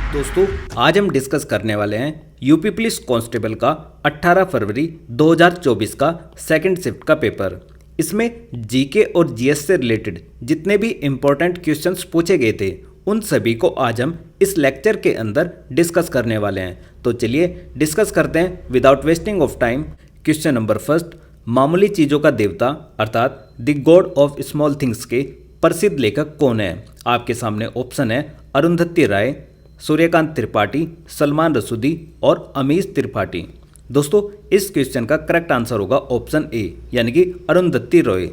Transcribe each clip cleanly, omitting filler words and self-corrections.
दोस्तों आज हम डिस्कस करने वाले हैं यूपी पुलिस कांस्टेबल का 18 फरवरी 2024 का सेकंड शिफ्ट का पेपर। इसमें जीके और जीएस से रिलेटेड जितने भी इम्पोर्टेंट क्वेश्चंस पूछे गए थे उन सभी को आज हम इस लेक्चर के अंदर डिस्कस करने वाले हैं। तो चलिए डिस्कस करते हैं without wasting of time. Question number first, मामूली चीज़ों का देवता अर्थात the God of small things के प्रसिद्ध लेखक कौन है? आपके सामने ऑप्शन है अरुंधति राय, सूर्यकांत त्रिपाठी, सलमान रसूदी और अमीश त्रिपाठी। दोस्तों इस क्वेश्चन का करेक्ट आंसर होगा ऑप्शन ए यानी कि अरुंधति रॉय।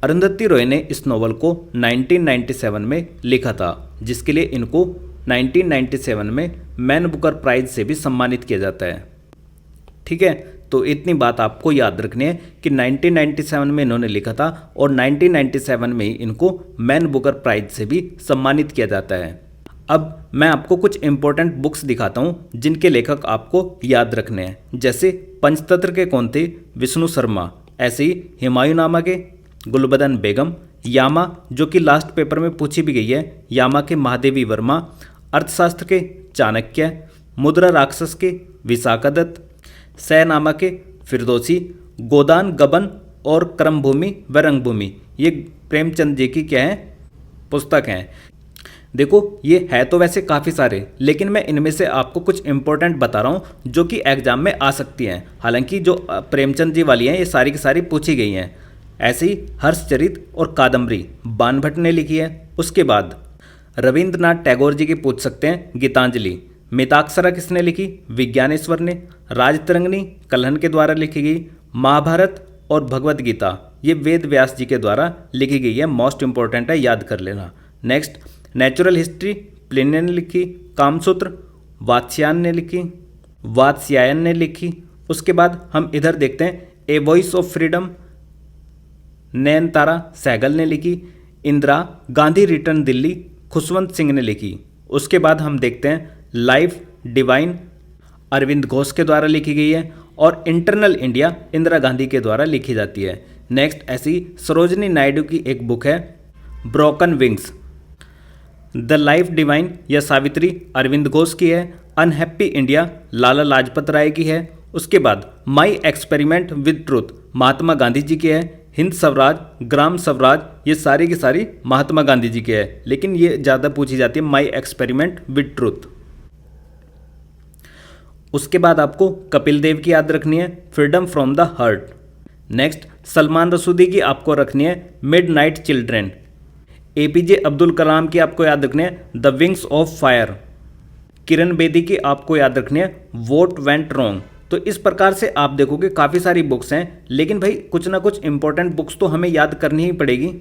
अरुंधति रॉय ने इस नॉवल को 1997 में लिखा था, जिसके लिए इनको 1997 में मैन बुकर प्राइज से भी सम्मानित किया जाता है। ठीक है, तो इतनी बात आपको याद रखनी है कि 1997 में इन्होंने लिखा था और 1997 में ही इनको मैन बुकर प्राइज से भी सम्मानित किया जाता है। अब मैं आपको कुछ इंपॉर्टेंट बुक्स दिखाता हूँ जिनके लेखक आपको याद रखने हैं। जैसे पंचतंत्र के कौन थे? विष्णु शर्मा। ऐसे ही हुमायूंनामा के गुलबदन बेगम, यामा जो कि लास्ट पेपर में पूछी भी गई है, यामा के महादेवी वर्मा, अर्थशास्त्र के चाणक्य, मुद्रा राक्षस के विशाखादत्त, सैनामा के फिरदौसी, गोदान गबन और क्रमभूमि व रंगभूमि ये प्रेमचंद जी की क्या है पुस्तक हैं। देखो ये है तो वैसे काफ़ी सारे, लेकिन मैं इनमें से आपको कुछ इंपॉर्टेंट बता रहा हूँ जो कि एग्जाम में आ सकती हैं। हालांकि जो प्रेमचंद जी वाली हैं ये सारी की सारी पूछी गई हैं। ऐसे ही हर्षचरित और कादम्बरी बाणभट्ट ने लिखी है। उसके बाद रविंद्रनाथ टैगोर जी की पूछ सकते हैं गीतांजलि। मिताक्षरा किसने लिखी? विज्ञानेश्वर ने। राजतरंगिणी कल्हण के द्वारा लिखी गई। महाभारत और भगवत गीता ये वेद व्यास जी के द्वारा लिखी गई है। मोस्ट इंपॉर्टेंट है, याद कर लेना। नेक्स्ट नेचुरल हिस्ट्री प्लिनी ने लिखी। कामसूत्र वात्स्यायन ने लिखी। उसके बाद हम इधर देखते हैं a voice of freedom Nayantara Sahgal ने लिखी। इंदिरा गांधी रिटर्न दिल्ली खुशवंत सिंह ने लिखी। उसके बाद हम देखते हैं लाइफ डिवाइन अरविंद घोष के द्वारा लिखी गई है और इंटरनल इंडिया इंदिरा गांधी के द्वारा लिखी जाती है। नेक्स्ट ऐसी सरोजनी नायडू की एक बुक है broken wings. The life divine या सावित्री अरविंद घोष की है। अनहैप्पी इंडिया लाला लाजपत राय की है। उसके बाद my experiment with truth Mahatma Gandhi ji की है। हिंद स्वराज ग्राम स्वराज ये सारी की सारी महात्मा गांधी जी की है, लेकिन ये ज़्यादा पूछी जाती है माई एक्सपेरिमेंट विद ट्रूथ। उसके बाद आपको कपिल देव की याद रखनी है freedom from the heart. Next Salman Rushdie की आपको रखनी है midnight children. APJ Abdul Kalam की आपको याद रखनी है the wings of fire. Kiran Bedi की आपको याद रखनी है वोट वेंट रॉन्ग। तो इस प्रकार से आप देखोगे काफ़ी सारी बुक्स हैं, लेकिन भाई कुछ ना कुछ इंपॉर्टेंट बुक्स तो हमें याद करनी ही पड़ेगी।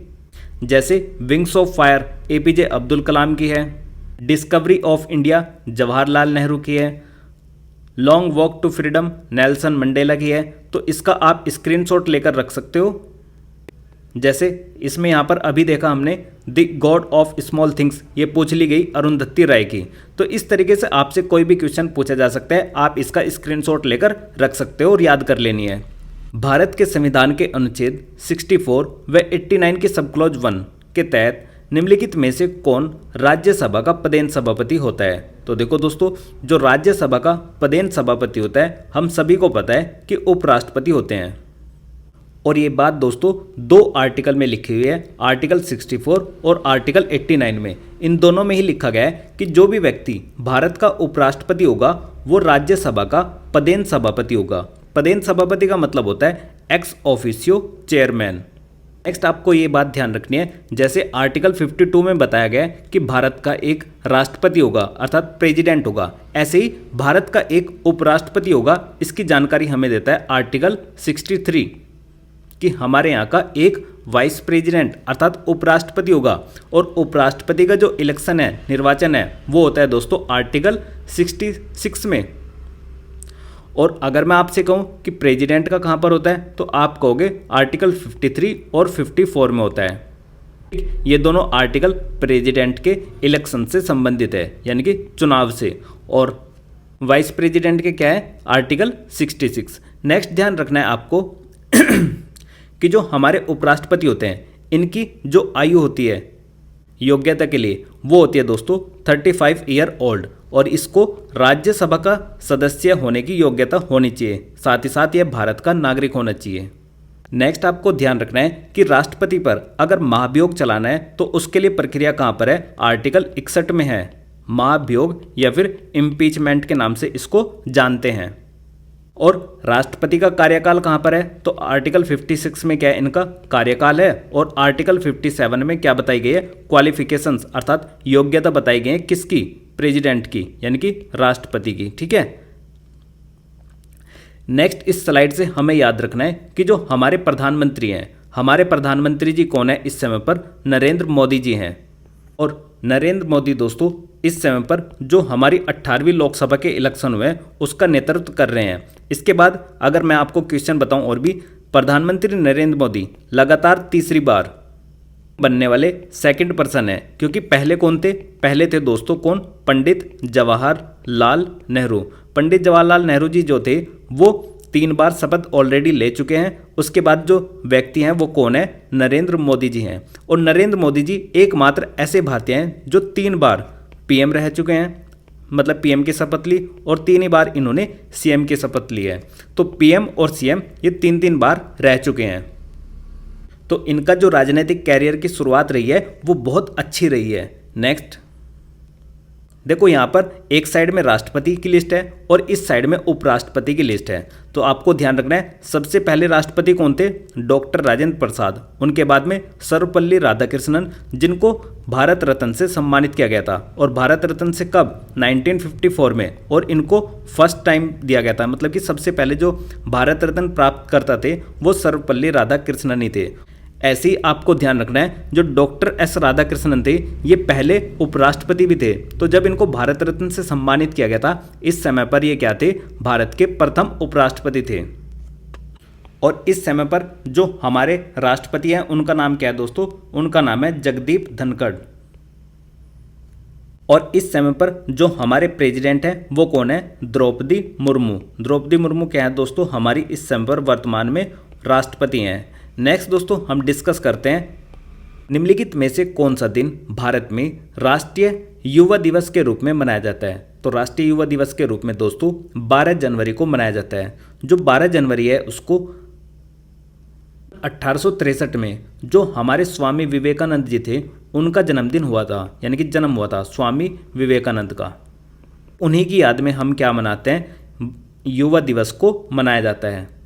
जैसे wings of fire APJ Abdul Kalam की है। Discovery of India Jawaharlal Nehru की है। Long walk to freedom Nelson Mandela की है। तो इसका आप स्क्रीनशॉट लेकर रख सकते हो। जैसे इसमें यहाँ पर अभी देखा हमने the God of small things ये पूछ ली गई अरुंधति राय की। तो इस तरीके से आपसे कोई भी क्वेश्चन पूछा जा सकता है, आप इसका स्क्रीनशॉट लेकर रख सकते हो और याद कर लेनी है। भारत के संविधान के अनुच्छेद 64 व 89 के सब क्लॉज 1 के तहत निम्नलिखित में से कौन राज्यसभा का पदेन सभापति होता है? तो देखो दोस्तों, जो राज्यसभा का पदेन सभापति होता है हम सभी को पता है कि उपराष्ट्रपति होते हैं। और ये बात दोस्तों दो आर्टिकल में लिखी हुई है, आर्टिकल 64 और आर्टिकल 89 में। इन दोनों में ही लिखा गया है कि जो भी व्यक्ति भारत का उपराष्ट्रपति होगा वो राज्यसभा का पदेन सभापति होगा। पदेन सभापति का मतलब होता है एक्स ऑफिशियो चेयरमैन। नेक्स्ट आपको ये बात ध्यान रखनी है, जैसे आर्टिकल 52 में बताया गया है कि भारत का एक राष्ट्रपति होगा अर्थात प्रेसिडेंट होगा, ऐसे ही भारत का एक उपराष्ट्रपति होगा। इसकी जानकारी हमें देता है आर्टिकल 63 कि हमारे यहाँ का एक वाइस प्रेसिडेंट अर्थात उपराष्ट्रपति होगा। और उपराष्ट्रपति का जो इलेक्शन है, निर्वाचन है, वो होता है दोस्तों आर्टिकल 66 में। और अगर मैं आपसे कहूँ कि प्रेसिडेंट का कहाँ पर होता है तो आप कहोगे आर्टिकल 53 और 54 में होता है। ये दोनों आर्टिकल प्रेसिडेंट के इलेक्शन से संबंधित है, यानी कि चुनाव से। और वाइस प्रेसिडेंट के क्या है? आर्टिकल 66। नेक्स्ट ध्यान रखना है आपको कि जो हमारे उपराष्ट्रपति होते हैं इनकी जो आयु होती है योग्यता के लिए वो होती है दोस्तों 35 ईयर ओल्ड। और इसको राज्यसभा का सदस्य होने की योग्यता होनी चाहिए, साथ ही साथ यह भारत का नागरिक होना चाहिए। नेक्स्ट आपको ध्यान रखना है कि राष्ट्रपति पर अगर महाभियोग चलाना है तो उसके लिए प्रक्रिया कहाँ पर है, आर्टिकल 61 में है। महाभियोग या फिर इम्पीचमेंट के नाम से इसको जानते हैं। और राष्ट्रपति का कार्यकाल कहाँ पर है, तो आर्टिकल 56 में क्या है, इनका कार्यकाल है। और आर्टिकल 57 में क्या बताई गई है, क्वालिफिकेशंस अर्थात योग्यता बताई गई है किसकी, प्रेसिडेंट की यानी कि राष्ट्रपति की। ठीक है। नेक्स्ट इस स्लाइड से हमें याद रखना है कि जो हमारे प्रधानमंत्री हैं, हमारे प्रधानमंत्री जी कौन है इस समय पर, नरेंद्र मोदी जी हैं। और नरेंद्र मोदी दोस्तों इस समय पर जो हमारी 18वीं लोकसभा के इलेक्शन हुए उसका नेतृत्व कर रहे हैं। इसके बाद अगर मैं आपको क्वेश्चन बताऊं और भी, प्रधानमंत्री नरेंद्र मोदी लगातार तीसरी बार बनने वाले सेकंड पर्सन है, क्योंकि पहले कौन थे, पहले थे दोस्तों कौन, पंडित जवाहरलाल नेहरू। पंडित जवाहरलाल नेहरू जी जो थे वो 3 बार शपथ ऑलरेडी ले चुके हैं। उसके बाद जो व्यक्ति हैं वो कौन है, नरेंद्र मोदी जी हैं। और नरेंद्र मोदी जी एकमात्र ऐसे भारतीय हैं जो 3 बार पीएम रह चुके हैं, मतलब पीएम की शपथ ली, और 3 ही बार इन्होंने सीएम की शपथ ली है। तो पीएम और सीएम ये 3-3 बार रह चुके हैं। तो इनका जो राजनीतिक कैरियर की शुरुआत रही है वो बहुत अच्छी रही है। नेक्स्ट देखो यहाँ पर एक साइड में राष्ट्रपति की लिस्ट है और इस साइड में उपराष्ट्रपति की लिस्ट है। तो आपको ध्यान रखना है, सबसे पहले राष्ट्रपति कौन थे, डॉक्टर राजेंद्र प्रसाद। उनके बाद में सर्वपल्ली राधाकृष्णन, जिनको भारत रत्न से सम्मानित किया गया था। और भारत रत्न से कब, 1954 में। और इनको फर्स्ट टाइम दिया गया था, मतलब कि सबसे पहले जो भारत रत्न प्राप्त करता थे वो सर्वपल्ली राधाकृष्णन ही थे। ऐसे ही आपको ध्यान रखना है जो डॉक्टर एस राधाकृष्णन थे ये पहले उपराष्ट्रपति भी थे। तो जब इनको भारत रत्न से सम्मानित किया गया था इस समय पर ये क्या थे, भारत के प्रथम उपराष्ट्रपति थे। और इस समय पर जो हमारे राष्ट्रपति हैं उनका नाम क्या है दोस्तों, उनका नाम है जगदीप धनखड़। और इस समय पर जो हमारे प्रेसिडेंट हैं वो कौन है, द्रौपदी मुर्मू। द्रौपदी मुर्मू क्या है दोस्तों, हमारी इस समय पर वर्तमान में राष्ट्रपति हैं। नेक्स्ट दोस्तों हम डिस्कस करते हैं निम्नलिखित में से कौन सा दिन भारत में राष्ट्रीय युवा दिवस के रूप में मनाया जाता है। तो राष्ट्रीय युवा दिवस के रूप में दोस्तों 12 जनवरी को मनाया जाता है। जो 12 जनवरी है उसको 1863 में जो हमारे स्वामी विवेकानंद जी थे उनका जन्मदिन हुआ था, यानी कि जन्म हुआ था स्वामी विवेकानंद का। उन्हीं की याद में हम क्या मनाते हैं, युवा दिवस को मनाया जाता है।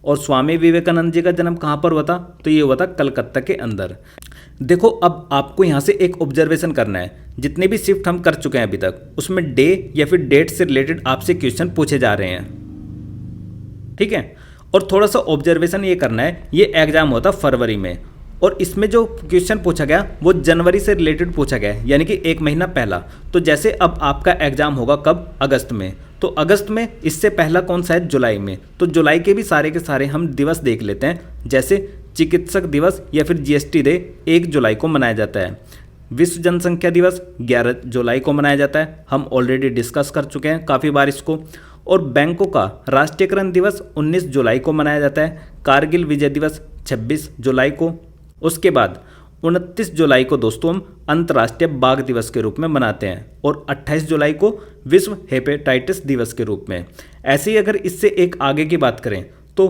और स्वामी विवेकानंद जी का जन्म कहाँ पर हुआ था, तो ये हुआ था कलकत्ता के अंदर। देखो अब आपको यहाँ से एक ऑब्जर्वेशन करना है, जितने भी शिफ्ट हम कर चुके हैं अभी तक उसमें डे या फिर डेट से रिलेटेड आपसे क्वेश्चन पूछे जा रहे हैं, ठीक है। और थोड़ा सा ऑब्जर्वेशन ये करना है, ये एग्जाम होता फरवरी में और इसमें जो क्वेश्चन पूछा गया वो जनवरी से रिलेटेड पूछा गया, यानी कि 1 महीना पहला। तो जैसे अब आपका एग्जाम होगा कब, अगस्त में, तो अगस्त में इससे पहला कौन सा है, जुलाई में। तो जुलाई के भी सारे के सारे हम दिवस देख लेते हैं, जैसे चिकित्सक दिवस या फिर जीएसटी डे 1 जुलाई को मनाया जाता है। विश्व जनसंख्या दिवस 11 जुलाई को मनाया जाता है, हम ऑलरेडी डिस्कस कर चुके हैं काफ़ी बार इसको। और बैंकों का राष्ट्रीयकरण दिवस 19 जुलाई को मनाया जाता है। कारगिल विजय दिवस 26 जुलाई को। उसके बाद 29 जुलाई को दोस्तों हम अंतर्राष्ट्रीय बाघ दिवस के रूप में मनाते हैं और 28 जुलाई को विश्व हेपेटाइटिस दिवस के रूप में। ऐसे ही अगर इससे एक आगे की बात करें तो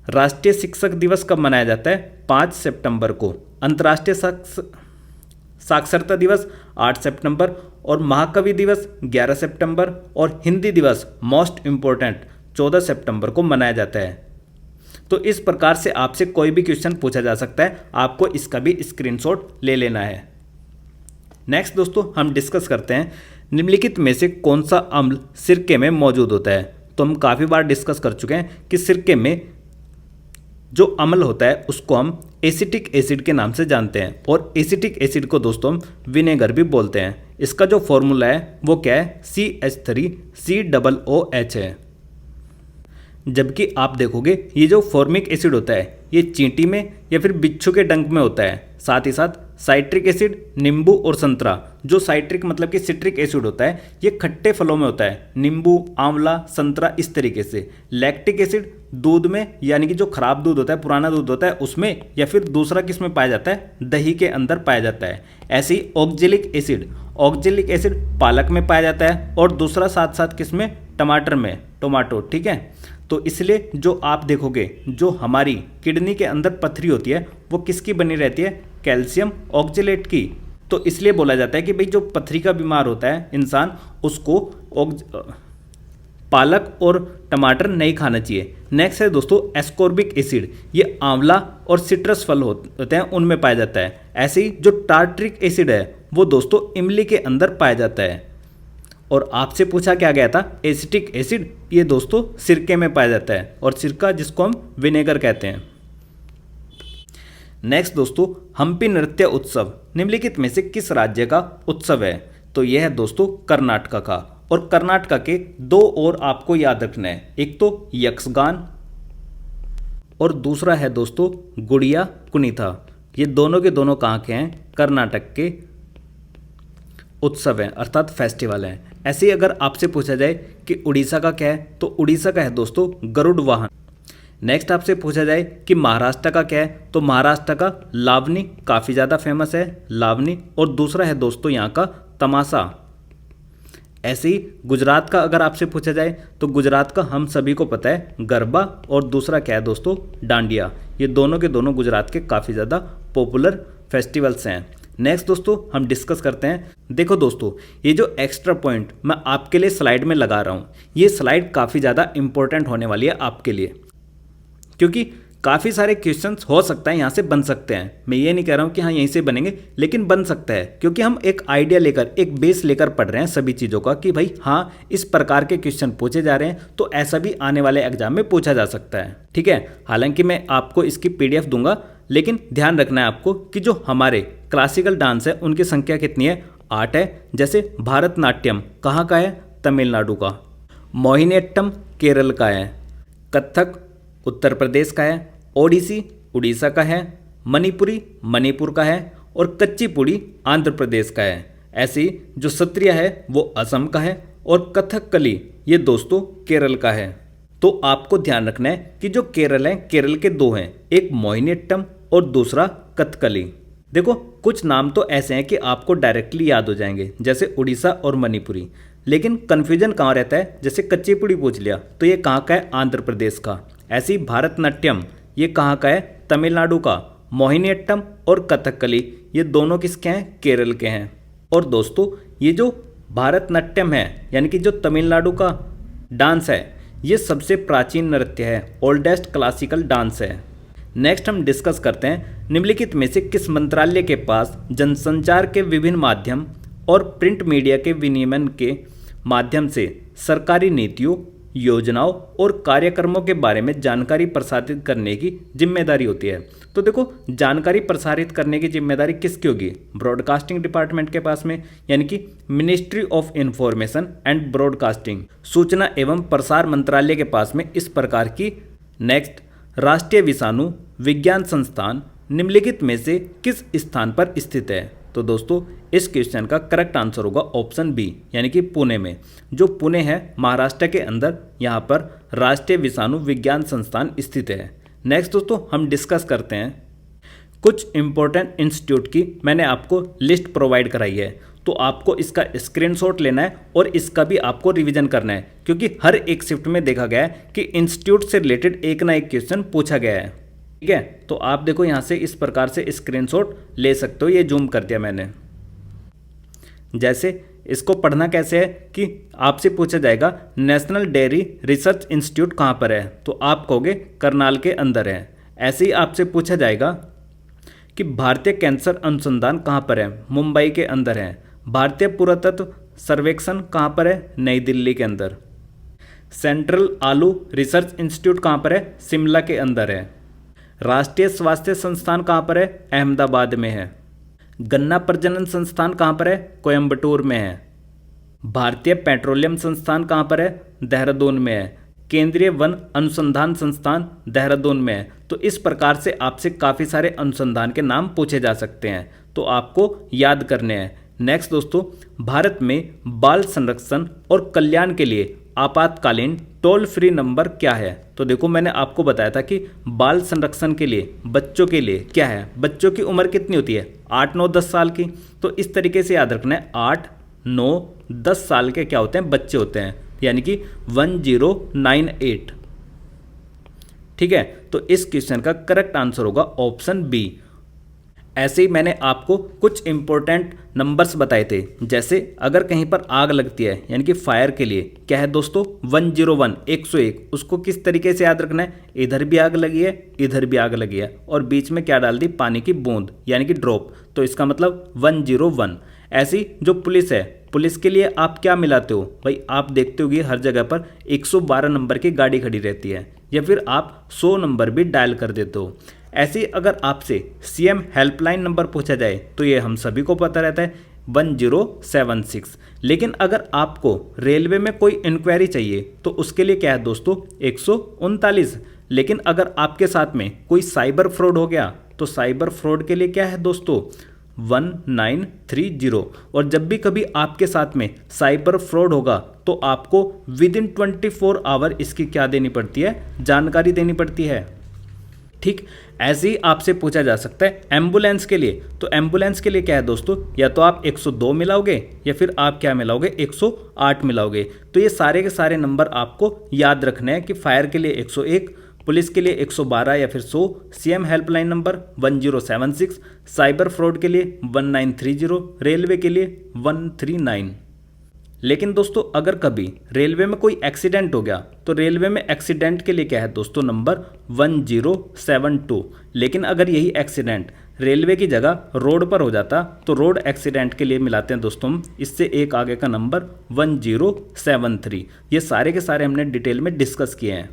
राष्ट्रीय शिक्षक दिवस कब मनाया जाता है, 5 सितंबर को। अंतर्राष्ट्रीय साक्षरता दिवस 8 सितंबर और महाकवि दिवस 11 सितंबर और हिंदी दिवस मोस्ट इम्पोर्टेंट 14 सितंबर को मनाया जाता है। तो इस प्रकार से आपसे कोई भी क्वेश्चन पूछा जा सकता है, आपको इसका भी स्क्रीनशॉट ले लेना है। नेक्स्ट दोस्तों हम डिस्कस करते हैं निम्नलिखित में से कौन सा अम्ल सिरके में मौजूद होता है। तो हम काफ़ी बार डिस्कस कर चुके हैं कि सिरके में जो अम्ल होता है उसको हम एसिटिक एसिड के नाम से जानते हैं और एसिटिक एसिड को दोस्तों हम विनेगर भी बोलते हैं। इसका जो फॉर्मूला है वो क्या है, CH3COOH है। जबकि आप देखोगे ये जो फॉर्मिक एसिड होता है ये चींटी में या फिर बिच्छू के डंक में होता है। साथ ही साथ साइट्रिक एसिड नींबू और संतरा, जो साइट्रिक मतलब कि सिट्रिक एसिड होता है ये खट्टे फलों में होता है, नींबू, आंवला, संतरा, इस तरीके से। लैक्टिक एसिड दूध में, यानी कि जो खराब दूध होता है, पुराना दूध होता है उसमें, या फिर दूसरा किस में पाया जाता है, दही के अंदर पाया जाता है। ऐसे ही ऑक्जेलिक एसिड, ऑक्जेलिक एसिड पालक में पाया जाता है और दूसरा साथ साथ किस में, टमाटर में, टोमेटो, ठीक है। तो इसलिए जो आप देखोगे जो हमारी किडनी के अंदर पथरी होती है वो किसकी बनी रहती है, कैल्शियम ऑक्जेलेट की। तो इसलिए बोला जाता है कि भाई जो पथरी का बीमार होता है इंसान उसको पालक और टमाटर नहीं खाना चाहिए। नेक्स्ट है दोस्तों एस्कॉर्बिक एसिड, ये आंवला और सिट्रस फल होते हैं उनमें पाया जाता है। ऐसे ही जो टार्ट्रिक एसिड है वो दोस्तों इमली के अंदर पाया जाता है। और आपसे पूछा क्या गया था, एसिटिक एसिड, ये दोस्तों सिरके में पाया जाता है और सिरका जिसको हम विनेगर कहते हैं। नेक्स्ट दोस्तों हम्पी नृत्य उत्सव निम्नलिखित में से किस राज्य का उत्सव है, तो यह है दोस्तों कर्नाटक का। और कर्नाटक के दो और आपको याद रखना है, एक तो यक्षगान और दूसरा है दोस्तों गुड़िया कुनीता। ये दोनों के दोनों कहाँ के हैं, कर्नाटक के उत्सव हैं अर्थात फेस्टिवल हैं। ऐसे ही अगर आपसे पूछा जाए कि उड़ीसा का क्या है, तो उड़ीसा का है दोस्तों गरुड़ वाहन। नेक्स्ट आपसे पूछा जाए कि महाराष्ट्र का क्या है, तो महाराष्ट्र का लावनी काफ़ी ज़्यादा फेमस है, लावनी। और दूसरा है दोस्तों यहाँ का तमाशा। ऐसे ही गुजरात का अगर आपसे पूछा जाए तो गुजरात का हम सभी को पता है गरबा, और दूसरा क्या है दोस्तों डांडिया। ये दोनों के दोनों गुजरात के काफ़ी ज़्यादा पॉपुलर फेस्टिवल्स हैं। नेक्स्ट दोस्तों हम डिस्कस करते हैं। देखो दोस्तों ये जो एक्स्ट्रा पॉइंट मैं आपके लिए स्लाइड में लगा रहा हूँ, ये स्लाइड काफ़ी ज़्यादा इंपॉर्टेंट होने वाली है आपके लिए, क्योंकि काफ़ी सारे क्वेश्चंस हो सकता है यहाँ से बन सकते हैं। मैं ये नहीं कह रहा हूँ कि हाँ यहीं से बनेंगे, लेकिन बन सकता है, क्योंकि हम एक आइडिया लेकर, एक बेस लेकर पढ़ रहे हैं सभी चीज़ों का कि भाई हाँ इस प्रकार के क्वेश्चन पूछे जा रहे हैं, तो ऐसा भी आने वाले एग्जाम में पूछा जा सकता है, ठीक है। हालांकि मैं आपको इसकी PDF दूंगा, लेकिन ध्यान रखना है आपको कि जो हमारे क्लासिकल डांस है उनकी संख्या कितनी है, 8 है। जैसे भारतनाट्यम कहाँ का है, तमिलनाडु का। मोहिनीअट्टम केरल का है। कथक उत्तर प्रदेश का है। ओडिसी उड़ीसा का है। मणिपुरी मणिपुर का है। और कच्चीपुड़ी आंध्र प्रदेश का है। ऐसे ही जो सत्रिया है वो असम का है। और कथकली ये दोस्तों केरल का है। तो आपको ध्यान रखना है कि जो केरल है, केरल के दो हैं, एक मोहिनीअट्टम और दूसरा कथकली। देखो कुछ नाम तो ऐसे हैं कि आपको डायरेक्टली याद हो जाएंगे, जैसे उड़ीसा और मणिपुरी, लेकिन कन्फ्यूजन कहाँ रहता है, जैसे कच्चीपुड़ी पूछ लिया तो ये कहाँ का है, आंध्र प्रदेश का। ऐसे ही भारतनाट्यम ये कहाँ का है, तमिलनाडु का। मोहिनीअट्टम और कथकली ये दोनों किसके हैं, केरल के हैं। और दोस्तों ये जो भारतनाट्यम है यानी कि जो तमिलनाडु का डांस है, ये सबसे प्राचीन नृत्य है, ओल्डेस्ट क्लासिकल डांस है। नेक्स्ट हम डिस्कस करते हैं निम्नलिखित में से किस मंत्रालय के पास जनसंचार के विभिन्न माध्यम और प्रिंट मीडिया के विनियमन के माध्यम से सरकारी नीतियों, योजनाओं और कार्यक्रमों के बारे में जानकारी प्रसारित करने की जिम्मेदारी होती है। तो देखो जानकारी प्रसारित करने की जिम्मेदारी किसकी होगी, ब्रॉडकास्टिंग डिपार्टमेंट के पास में, यानी कि ministry of information and broadcasting, सूचना एवं प्रसार मंत्रालय के पास में इस प्रकार की। नेक्स्ट राष्ट्रीय विषाणु विज्ञान संस्थान निम्नलिखित में से किस स्थान पर स्थित है, तो दोस्तों इस क्वेश्चन का करेक्ट आंसर होगा ऑप्शन बी, यानी कि पुणे में। जो पुणे है महाराष्ट्र के अंदर, यहाँ पर राष्ट्रीय विषाणु विज्ञान संस्थान स्थित है। नेक्स्ट दोस्तों हम डिस्कस करते हैं कुछ इंपॉर्टेंट इंस्टीट्यूट की। मैंने आपको लिस्ट प्रोवाइड कराई है, तो आपको इसका स्क्रीनशॉट लेना है और इसका भी आपको रिवीजन करना है, क्योंकि हर एक शिफ्ट में देखा गया है कि इंस्टीट्यूट से रिलेटेड एक ना एक क्वेश्चन पूछा गया है, ठीक है। तो आप देखो यहाँ से इस प्रकार से स्क्रीनशॉट ले सकते हो, ये जूम कर दिया मैंने। जैसे इसको पढ़ना कैसे है कि आपसे पूछा जाएगा नेशनल डेयरी रिसर्च इंस्टीट्यूट कहाँ पर है, तो आप कहोगे करनाल के अंदर है। ऐसे ही आपसे पूछा जाएगा कि भारतीय कैंसर अनुसंधान कहाँ पर है, मुंबई के अंदर है। भारतीय पुरातत्व सर्वेक्षण कहाँ पर है, नई दिल्ली के अंदर। सेंट्रल आलू रिसर्च इंस्टीट्यूट कहाँ पर है, शिमला के अंदर है। राष्ट्रीय स्वास्थ्य संस्थान कहाँ पर है, अहमदाबाद में है। गन्ना प्रजनन संस्थान कहाँ पर है, कोयम्बटूर में है। भारतीय पेट्रोलियम संस्थान कहाँ पर है, देहरादून में है। केंद्रीय वन अनुसंधान संस्थान देहरादून में है। तो इस प्रकार से आपसे काफ़ी सारे अनुसंधान के नाम पूछे जा सकते हैं, तो आपको याद करने हैं। नेक्स्ट दोस्तों भारत में बाल संरक्षण और कल्याण के लिए आपातकालीन टोल फ्री नंबर क्या है, तो देखो मैंने आपको बताया था कि बाल संरक्षण के लिए बच्चों के लिए क्या है, बच्चों की उम्र कितनी होती है, 8, 9, 10 साल की। तो इस तरीके से याद रखना है 8, 9, 10 साल के क्या होते हैं, बच्चे होते हैं, यानी कि 1098। ठीक है, तो इस क्वेश्चन का करेक्ट आंसर होगा ऑप्शन बी। ऐसे ही मैंने आपको कुछ इंपॉर्टेंट नंबर्स बताए थे, जैसे अगर कहीं पर आग लगती है यानी कि फायर के लिए क्या है दोस्तों 101, 101, उसको किस तरीके से याद रखना है, इधर भी आग लगी है, इधर भी आग लगी है, और बीच में क्या डाल दी, पानी की बूंद यानी कि ड्रॉप, तो इसका मतलब 101। ऐसी जो पुलिस है, पुलिस के लिए आप क्या मिलाते हो भाई, आप देखते होगे हर जगह पर 112 नंबर की गाड़ी खड़ी रहती है, या फिर आप 100 नंबर भी डायल कर देते हो। ऐसे ही अगर आपसे सीएम हेल्पलाइन नंबर पूछा जाए तो ये हम सभी को पता रहता है 1076। लेकिन अगर आपको रेलवे में कोई इंक्वायरी चाहिए तो उसके लिए क्या है दोस्तों 139। लेकिन अगर आपके साथ में कोई साइबर फ्रॉड हो गया तो साइबर फ्रॉड के लिए क्या है दोस्तों 1930। और जब भी कभी आपके साथ में साइबर फ्रॉड होगा तो आपको विदिन 24 आवर इसकी क्या देनी पड़ती है, जानकारी देनी पड़ती है। ठीक, ऐसे ही आपसे पूछा जा सकता है एम्बुलेंस के लिए, तो एम्बुलेंस के लिए क्या है दोस्तों, या तो आप 102 मिलाओगे या फिर आप क्या मिलाओगे 108 मिलाओगे। तो ये सारे के सारे नंबर आपको याद रखने हैं कि फायर के लिए 101, पुलिस के लिए 112 या फिर 100, CM helpline number 1076, cyber fraud के लिए 1930, रेलवे के लिए 139। लेकिन दोस्तों अगर कभी रेलवे में कोई एक्सीडेंट हो गया तो रेलवे में एक्सीडेंट के लिए क्या है दोस्तों नंबर 1072। लेकिन अगर यही एक्सीडेंट रेलवे की जगह रोड पर हो जाता तो रोड एक्सीडेंट के लिए मिलाते हैं दोस्तों हम इससे एक आगे का नंबर 1073। ये सारे के सारे हमने डिटेल में डिस्कस किए हैं,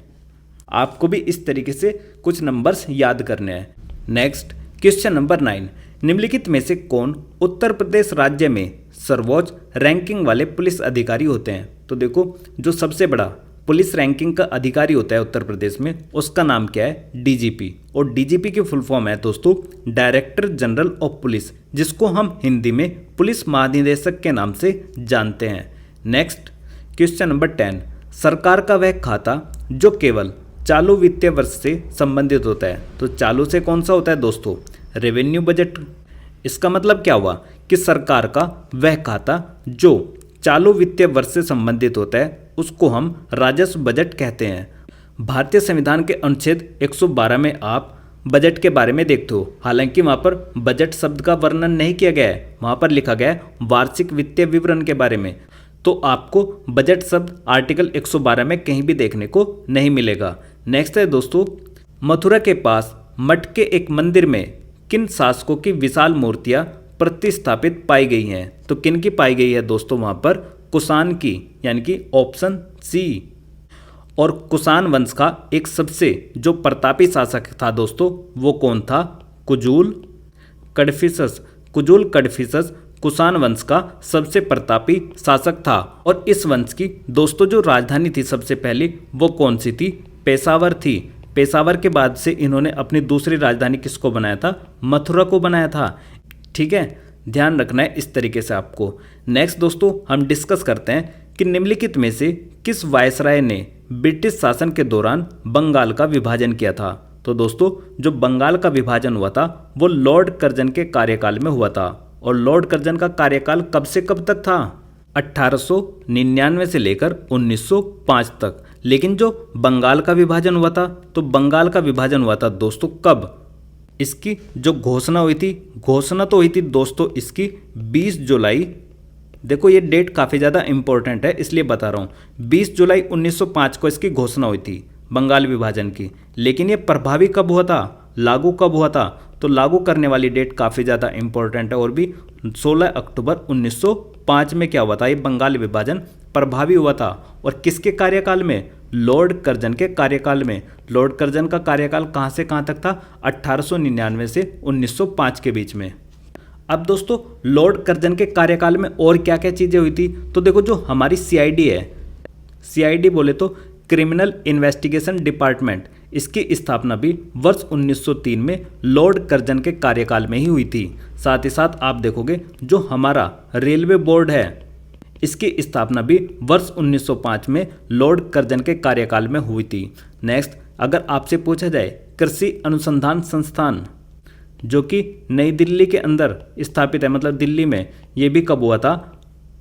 आपको भी इस तरीके से कुछ नंबर्स याद करने हैं। नेक्स्ट क्वेश्चन नंबर 9, निम्नलिखित में से कौन उत्तर प्रदेश राज्य में सर्वोच्च रैंकिंग वाले पुलिस अधिकारी होते हैं। तो देखो जो सबसे बड़ा पुलिस रैंकिंग का अधिकारी होता है उत्तर प्रदेश में उसका नाम क्या है, डीजीपी। और डीजीपी की फुल फॉर्म है दोस्तों डायरेक्टर जनरल ऑफ पुलिस, जिसको हम हिंदी में पुलिस महानिदेशक के नाम से जानते हैं। नेक्स्ट क्वेश्चन नंबर 10, सरकार का वह खाता जो केवल चालू वित्तीय वर्ष से संबंधित होता है। तो चालू से कौन सा होता है दोस्तों, रेवेन्यू बजट। इसका मतलब क्या हुआ कि सरकार का वह खाता जो चालू वित्तीय वर्ष से संबंधित होता है उसको हम राजस्व बजट कहते हैं। भारतीय संविधान के अनुच्छेद 112 में आप बजट के बारे में देखते हो, हालांकि वहाँ पर बजट शब्द का वर्णन नहीं किया गया है, वहाँ पर लिखा गया है वार्षिक वित्तीय विवरण के बारे में। तो आपको बजट शब्द आर्टिकल 112 में कहीं भी देखने को नहीं मिलेगा। नेक्स्ट है दोस्तों, मथुरा के पास मठ के एक मंदिर में किन शासकों की विशाल मूर्तियां प्रतिस्थापित पाई गई हैं। तो किन की पाई गई है दोस्तों वहां पर, कुषाण की, यानी कि ऑप्शन सी। और कुषाण वंश का एक सबसे जो प्रतापी शासक था दोस्तों वो कौन था, कुजूल कडफिसस। कुजूल कडफिसस कुषाण वंश का सबसे प्रतापी शासक था। और इस वंश की दोस्तों जो राजधानी थी सबसे पहली वो कौन सी थी, पेशावर थी। पेशावर के बाद से इन्होंने अपनी दूसरी राजधानी किसको बनाया था, मथुरा को बनाया था। ठीक है, ध्यान रखना है इस तरीके से आपको। नेक्स्ट दोस्तों हम डिस्कस करते हैं कि निम्नलिखित में से किस वायसराय ने ब्रिटिश शासन के दौरान बंगाल का विभाजन किया था। तो दोस्तों जो बंगाल का विभाजन हुआ था वो लॉर्ड कर्जन के कार्यकाल में हुआ था। और लॉर्ड कर्जन का कार्यकाल कब से कब तक था, 1899 से लेकर 1905 तक। लेकिन जो बंगाल का विभाजन हुआ था तो बंगाल का विभाजन हुआ था दोस्तों कब, इसकी जो घोषणा हुई थी, घोषणा तो हुई थी दोस्तों इसकी 20 जुलाई। देखो ये डेट काफ़ी ज़्यादा इंपॉर्टेंट है इसलिए बता रहा हूँ। 20 जुलाई 1905 को इसकी घोषणा हुई थी बंगाल विभाजन की। लेकिन ये प्रभावी कब हुआ था, लागू कब हुआ था, तो लागू करने वाली डेट काफ़ी ज़्यादा इंपॉर्टेंट है। और भी 16 अक्टूबर 1905 में क्या हुआ था, ये बंगाल विभाजन प्रभावी हुआ था। और किसके कार्यकाल में, लॉर्ड कर्जन के कार्यकाल में। लॉर्ड कर्जन का कार्यकाल कहाँ से कहाँ तक था, 1899 से 1905 के बीच में। अब दोस्तों लॉर्ड कर्जन के कार्यकाल में और क्या क्या चीज़ें हुई थी, तो देखो जो हमारी सीआईडी है, सीआईडी बोले तो क्रिमिनल इन्वेस्टिगेशन डिपार्टमेंट, इसकी स्थापना भी वर्ष 1903 में लॉर्ड कर्जन के कार्यकाल में ही हुई थी। साथ ही साथ आप देखोगे जो हमारा रेलवे बोर्ड है इसकी स्थापना भी वर्ष 1905 में लॉर्ड कर्जन के कार्यकाल में हुई थी। नेक्स्ट अगर आपसे पूछा जाए कृषि अनुसंधान संस्थान, जो कि नई दिल्ली के अंदर स्थापित है, मतलब दिल्ली में। ये भी कब हुआ था?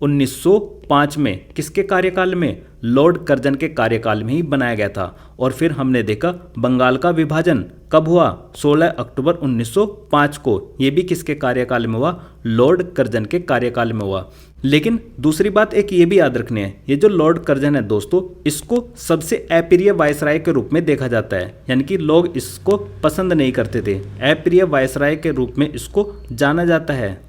1905 में। किसके कार्यकाल में? लॉर्ड कर्जन के कार्यकाल में ही बनाया गया था। और फिर हमने देखा बंगाल का विभाजन कब हुआ? 16 अक्टूबर 1905 को। ये भी किसके कार्यकाल में हुआ? लॉर्ड कर्जन के कार्यकाल में हुआ। लेकिन दूसरी बात एक ये भी याद रखनी है, ये जो लॉर्ड कर्जन है दोस्तों, इसको सबसे अप्रिय वायसराय के रूप में देखा जाता है, यानी कि लोग इसको पसंद नहीं करते थे। अप्रिय वायसराय के रूप में इसको जाना जाता है।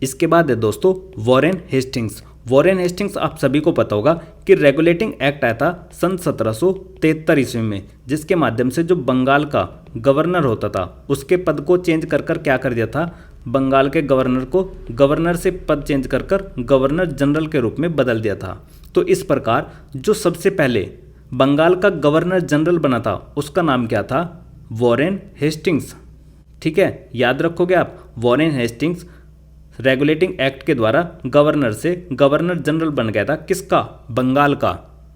इसके बाद है दोस्तों वॉरेन हेस्टिंग्स। वॉरेन हेस्टिंग्स आप सभी को पता होगा कि रेगुलेटिंग एक्ट आया था सन 1773 ईस्वी में, जिसके माध्यम से जो बंगाल का गवर्नर होता था उसके पद को चेंज कर क्या कर दिया था? बंगाल के गवर्नर को गवर्नर से पद चेंज कर गवर्नर जनरल के रूप में बदल दिया था। तो इस प्रकार जो सबसे पहले बंगाल का गवर्नर जनरल बना था उसका नाम क्या था? Warren Hastings. ठीक है, याद रखोगे आप। वॉरेन हेस्टिंग्स रेगुलेटिंग एक्ट के द्वारा गवर्नर से गवर्नर जनरल बन गया था। किसका? बंगाल का।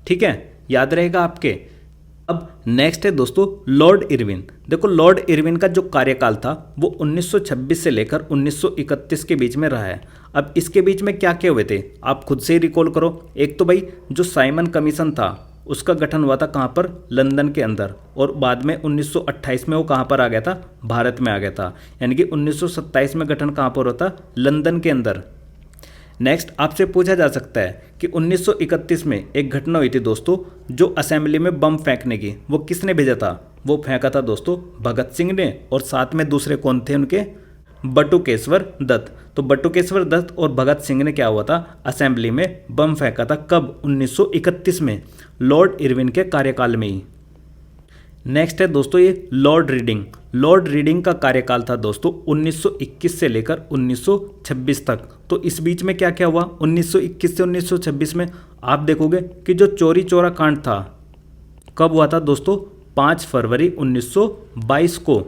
ठीक है, याद रहेगा आपके। अब नेक्स्ट है दोस्तों लॉर्ड इरविन। देखो लॉर्ड इरविन का जो कार्यकाल था वो 1926 से लेकर 1931 के बीच में रहा है। अब इसके बीच में क्या क्या हुए थे आप खुद से ही रिकॉल करो। एक तो भाई जो साइमन कमीशन था उसका गठन हुआ था कहाँ पर? लंदन के अंदर। और बाद में 1928 में वो कहाँ पर आ गया था? भारत में आ गया था। यानी कि 1927 में गठन कहाँ पर होता? लंदन के अंदर। नेक्स्ट आपसे पूछा जा सकता है कि 1931 में एक घटना हुई थी दोस्तों, जो असेंबली में बम फेंकने की, वो किसने भेजा था? वो फेंका था दोस्तों भगत सिंह ने, और साथ में दूसरे कौन थे उनके? बटुकेश्वर दत्त। तो बटुकेश्वर दत्त और भगत सिंह ने क्या हुआ था? असेंबली में बम फेंका था। कब? 1931 में, लॉर्ड इरविन के कार्यकाल में ही। नेक्स्ट है दोस्तों ये लॉर्ड रीडिंग। लॉर्ड रीडिंग का कार्यकाल था दोस्तों 1921 से लेकर 1926 तक। तो इस बीच में क्या क्या हुआ? 1921 से 1926 में आप देखोगे कि जो चोरी चोरा कांड था कब हुआ था दोस्तों? 5 फरवरी 1922 को।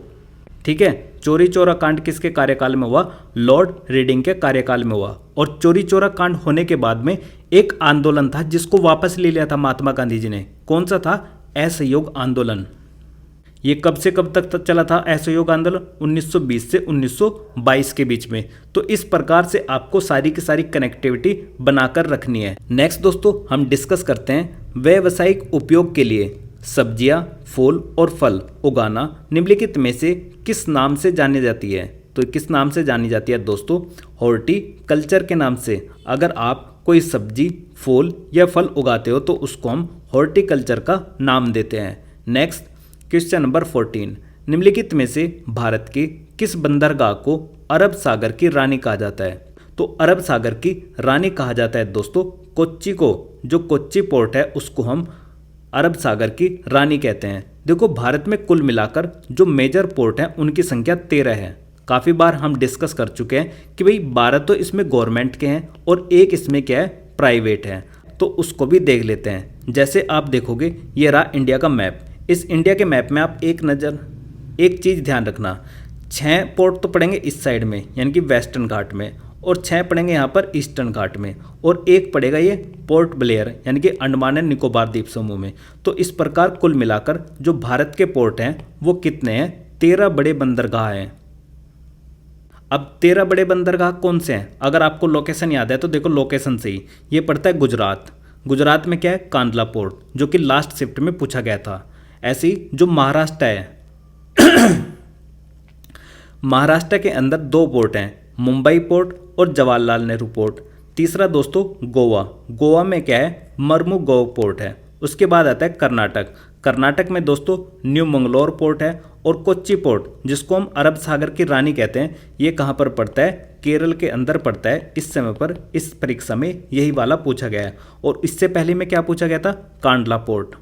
ठीक है, चोरी चोरा कांड किसके कार्यकाल में हुआ? लॉर्ड रीडिंग के कार्यकाल में हुआ। और चोरी चोरा कांड होने के बाद में एक आंदोलन था जिसको वापस ले लिया था महात्मा गांधी जी ने। कौन सा था? असहयोग आंदोलन। ये कब से कब तक चला था असहयोग आंदोलन? 1920 से 1922 के बीच में। तो इस प्रकार से आपको सारी की सारी कनेक्टिविटी बनाकर रखनी है। नेक्स्ट दोस्तों हम डिस्कस करते हैं व्यावसायिक उपयोग के लिए सब्जियां, फूल और फल उगाना निम्नलिखित में से किस नाम से जानी जाती है? तो किस नाम से जानी जाती है दोस्तों? हॉर्टिकल्चर के नाम से। अगर आप कोई सब्जी, फूल या फल उगाते हो तो उसको हम हॉर्टिकल्चर का नाम देते हैं। नेक्स्ट क्वेश्चन नंबर 14, निम्नलिखित में से भारत के किस बंदरगाह को अरब सागर की रानी कहा जाता है? तो अरब सागर की रानी कहा जाता है दोस्तों कोच्चि को। जो कोच्चि पोर्ट है उसको हम अरब सागर की रानी कहते हैं। देखो भारत में कुल मिलाकर जो मेजर पोर्ट हैं उनकी संख्या 13 है। काफ़ी बार हम डिस्कस कर चुके हैं कि भाई 12 तो इसमें गवर्नमेंट के हैं और एक इसमें क्या है? प्राइवेट है। तो उसको भी देख लेते हैं। जैसे आप देखोगे ये रहा इंडिया का मैप। इस इंडिया के मैप में आप एक चीज़ ध्यान रखना, 6 पोर्ट तो पड़ेंगे इस साइड में यानी कि वेस्टर्न घाट में, और 6 पड़ेंगे यहाँ पर ईस्टर्न घाट में, और एक पड़ेगा ये पोर्ट ब्लेयर यानी कि अंडमान एंड निकोबार द्वीप समूह में। तो इस प्रकार कुल मिलाकर जो भारत के पोर्ट हैं वो कितने हैं? 13 बड़े बंदरगाह हैं। अब 13 बड़े बंदरगाह कौन से हैं? अगर आपको लोकेशन याद है तो देखो लोकेशन से ही, ये पड़ता है गुजरात। गुजरात में क्या है? कांडला पोर्ट, जो कि लास्ट शिफ्ट में पूछा गया था। ऐसे ही जो महाराष्ट्र है महाराष्ट्र के अंदर 2 पोर्ट हैं, मुंबई पोर्ट और जवाहरलाल नेहरू पोर्ट। तीसरा दोस्तों गोवा। गोवा में क्या है? मर्मुगो पोर्ट है। उसके बाद आता है कर्नाटक। कर्नाटक में दोस्तों न्यू मंगलोर पोर्ट है, और कोच्चि पोर्ट जिसको हम अरब सागर की रानी कहते हैं, ये कहाँ पर पड़ता है? केरल के अंदर पड़ता है। इस समय पर इस परीक्षा में यही वाला पूछा गया है। और इससे पहले में क्या पूछा गया था? कांडला पोर्ट।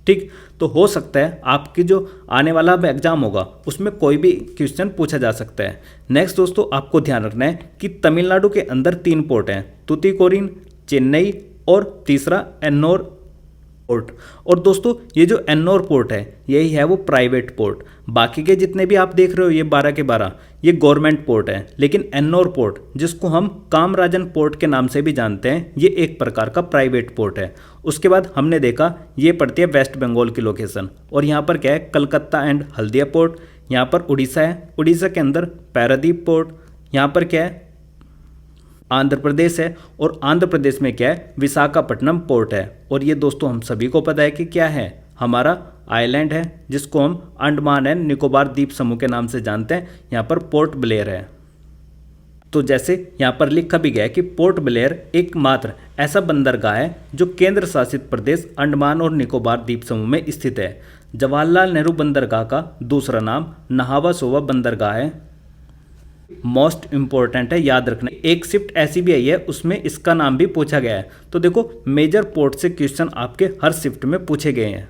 ठीक, तो हो सकता है आपकी जो आने वाला एग्जाम होगा उसमें कोई भी क्वेश्चन पूछा जा सकता है। नेक्स्ट दोस्तों आपको ध्यान रखना है कि तमिलनाडु के अंदर 3 पोर्ट हैं, तुतीकोरिन, चेन्नई और तीसरा एन्नोर पोर्ट। और दोस्तों ये जो एन्नोर पोर्ट है यही है वो प्राइवेट पोर्ट। बाकी के जितने भी आप देख रहे हो ये 12 के 12 ये गवर्नमेंट पोर्ट है, लेकिन एन्नोर पोर्ट जिसको हम कामराजन पोर्ट के नाम से भी जानते हैं ये एक प्रकार का प्राइवेट पोर्ट है। उसके बाद हमने देखा ये पड़ती है वेस्ट बंगाल की लोकेशन, और यहाँ पर क्या है? Calcutta and Haldia port. यहाँ पर उड़ीसा है, उड़ीसा के अंदर पारादीप पोर्ट, यहाँ पर क्या है आंध्र प्रदेश है, और आंध्र प्रदेश में क्या है विशाखापट्टनम पोर्ट है। और ये दोस्तों हम सभी को पता है कि क्या है हमारा आइलैंड है, जिसको हम अंडमान एंड निकोबार द्वीप समूह के नाम से जानते हैं। यहाँ पर पोर्ट ब्लेयर है। तो जैसे यहाँ पर लिखा भी गया है कि पोर्ट ब्लेयर एकमात्र ऐसा बंदरगाह है जो केंद्र शासित प्रदेश अंडमान और निकोबार द्वीप समूह में स्थित है। जवाहरलाल नेहरू बंदरगाह का दूसरा नाम नहावा सोवा बंदरगाह है। मोस्ट इंपॉर्टेंट है, याद रखना। एक शिफ्ट ऐसी भी आई है उसमें इसका नाम भी पूछा गया है। तो देखो मेजर पोर्ट से क्वेश्चन आपके हर शिफ्ट में पूछे गए हैं।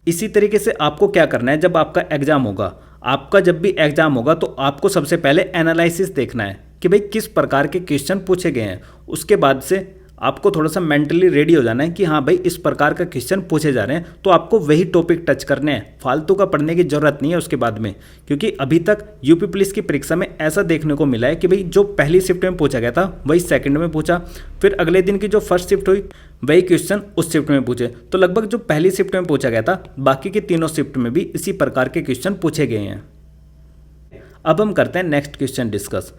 इसी तरीके से आपको क्या करना है, जब आपका एग्जाम होगा, आपका जब भी एग्जाम होगा तो आपको सबसे पहले एनालिसिस देखना है कि भाई किस प्रकार के क्वेश्चन पूछे गए हैं। उसके बाद से आपको थोड़ा सा मेंटली रेडी हो जाना है कि हाँ भाई इस प्रकार का क्वेश्चन पूछे जा रहे हैं, तो आपको वही टॉपिक टच करने हैं, फालतू का पढ़ने की जरूरत नहीं है उसके बाद में। क्योंकि अभी तक यूपी पुलिस की परीक्षा में ऐसा देखने को मिला है कि भाई जो पहली शिफ्ट में पूछा गया था वही सेकंड में पूछा, फिर अगले दिन की जो फर्स्ट शिफ्ट हुई वही क्वेश्चन उस शिफ्ट में पूछे। तो लगभग जो पहली शिफ्ट में पूछा गया था बाकी की तीनों शिफ्ट में भी इसी प्रकार के क्वेश्चन पूछे गए हैं। अब हम करते हैं नेक्स्ट क्वेश्चन डिस्कस।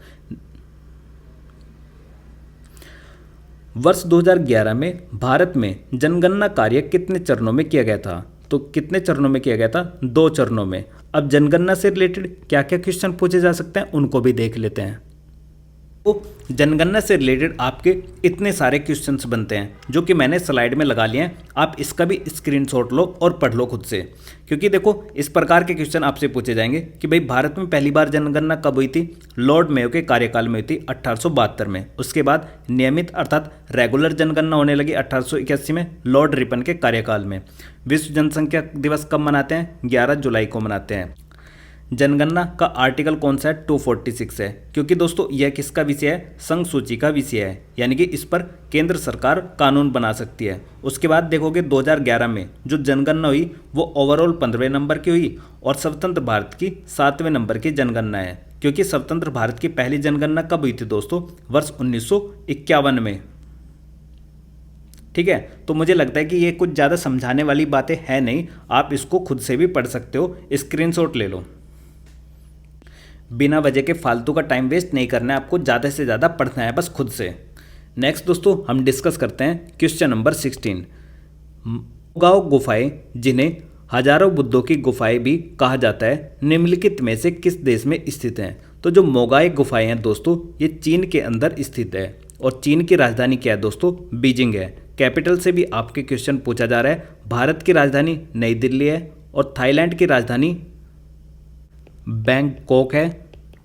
वर्ष 2011 में भारत में जनगणना कार्य कितने चरणों में किया गया था? तो कितने चरणों में किया गया था? 2 चरणों में। अब जनगणना से रिलेटेड क्या क्या क्वेश्चन पूछे जा सकते हैं उनको भी देख लेते हैं। तो जनगणना से रिलेटेड आपके इतने सारे क्वेश्चंस बनते हैं जो कि मैंने स्लाइड में लगा लिए हैं। आप इसका भी स्क्रीनशॉट लो और पढ़ लो खुद से, क्योंकि देखो इस प्रकार के क्वेश्चन आपसे पूछे जाएंगे कि भाई भारत में पहली बार जनगणना कब हुई थी? लॉर्ड मेयो के कार्यकाल में हुई थी 1872 में। उसके बाद नियमित अर्थात रेगुलर जनगणना होने लगी 1881 में लॉर्ड रिपन के कार्यकाल में। विश्व जनसंख्या दिवस कब मनाते हैं? 11 जुलाई को मनाते हैं। जनगणना का आर्टिकल कौन सा है? 246 है, क्योंकि दोस्तों यह किसका विषय है? संघ सूची का विषय है, यानी कि इस पर केंद्र सरकार कानून बना सकती है। उसके बाद देखोगे 2011 में जो जनगणना हुई वो ओवरऑल 15वें नंबर की हुई और स्वतंत्र भारत की 7वें नंबर की जनगणना है। क्योंकि स्वतंत्र भारत की पहली जनगणना कब हुई थी दोस्तों? वर्ष 1951 में। ठीक है, तो मुझे लगता है कि ये कुछ ज़्यादा समझाने वाली बातें है नहीं, आप इसको खुद से भी पढ़ सकते हो, स्क्रीनशॉट ले लो। बिना वजह के फालतू का टाइम वेस्ट नहीं करना है, आपको ज़्यादा से ज़्यादा पढ़ना है बस खुद से। नेक्स्ट दोस्तों हम डिस्कस करते हैं क्वेश्चन नंबर 16। मोगाओ गुफाएं, जिन्हें हजारों बुद्धों की गुफाएं भी कहा जाता है, निम्नलिखित में से किस देश में स्थित हैं? तो जो मोगाई गुफाएं हैं दोस्तों ये चीन के अंदर स्थित है, और चीन की राजधानी क्या है दोस्तों? बीजिंग है। कैपिटल से भी आपके क्वेश्चन पूछा जा रहा है। भारत की राजधानी नई दिल्ली है, और थाईलैंड की राजधानी बैंकॉक है,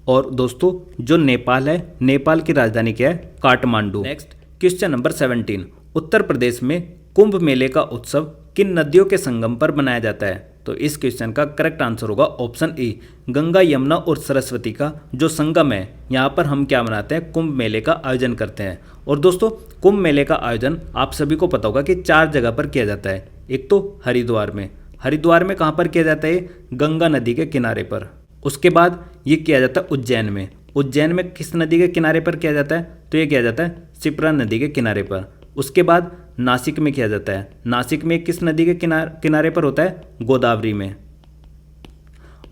और दोस्तों जो नेपाल है, नेपाल की राजधानी क्या है? Kathmandu. Next question number 17। Uttar Pradesh में कुंभ मेले का उत्सव किन नदियों के संगम पर मनाया जाता है? तो इस क्वेश्चन का करेक्ट आंसर होगा ऑप्शन ए, गंगा यमुना और सरस्वती का जो संगम है यहाँ पर हम क्या मनाते हैं? कुंभ मेले का आयोजन करते हैं। और दोस्तों कुंभ मेले का आयोजन आप सभी को पता होगा कि 4 जगह पर किया जाता है। एक तो हरिद्वार में, हरिद्वार में कहाँ पर किया जाता है? गंगा नदी के किनारे पर। उसके बाद ये किया जाता है उज्जैन में। उज्जैन में किस नदी के किनारे पर किया जाता है? तो ये किया जाता है शिप्रा नदी के किनारे पर। उसके बाद नासिक में किया जाता है। नासिक में किस नदी के किनारे पर होता है? गोदावरी में।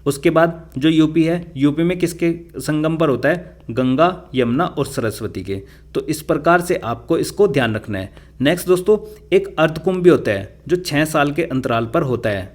उसके बाद जो यूपी है, यूपी में किसके संगम पर होता है? गंगा यमुना और सरस्वती के। तो इस प्रकार से आपको इसको ध्यान रखना है। नेक्स्ट दोस्तों एक अर्धकुंभ भी होता है जो 6 साल के अंतराल पर होता है।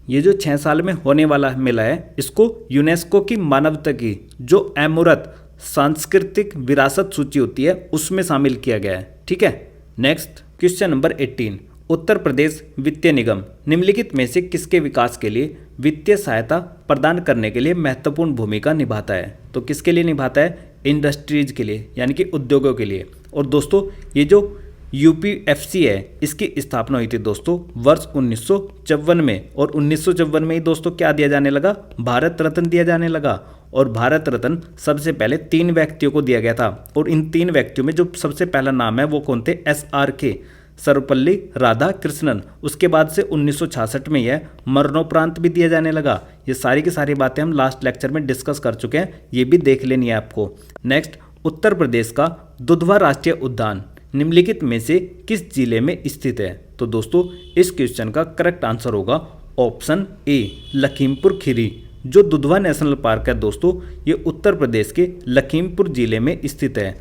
ये जो 6 साल में होने वाला मेला है इसको यूनेस्को की मानवता की जो अमूर्त सांस्कृतिक विरासत सूची होती है उसमें शामिल किया गया है। ठीक है, next question number 18। Uttar Pradesh वित्तीय निगम निम्नलिखित में से किसके विकास के लिए वित्तीय सहायता प्रदान करने के लिए महत्वपूर्ण भूमिका निभाता है? तो किसके लिए निभाता है? इंडस्ट्रीज के लिए, यानी कि उद्योगों के लिए। और दोस्तों ये जो यूपीएफसी है इसकी स्थापना हुई थी दोस्तों वर्ष 1954 में, और 1954 में ही दोस्तों क्या दिया जाने लगा? भारत रत्न दिया जाने लगा। और भारत रत्न सबसे पहले 3 व्यक्तियों को दिया गया था, और इन 3 व्यक्तियों में जो सबसे पहला नाम है वो कौन थे? SRK सर्वपल्ली राधाकृष्णन। उसके बाद से 1966 में यह मरणोपरांत भी दिया जाने लगा। ये सारी की सारी बातें हम लास्ट लेक्चर में डिस्कस कर चुके हैं, ये भी देख लेनी है आपको। नेक्स्ट उत्तर प्रदेश का दुधवा राष्ट्रीय उद्यान निम्नलिखित में से किस जिले में स्थित है? तो दोस्तों इस क्वेश्चन का करेक्ट आंसर होगा ऑप्शन ए, लखीमपुर खीरी, जो दुधवा नेशनल पार्क है दोस्तों, ये उत्तर प्रदेश के लखीमपुर जिले में स्थित है।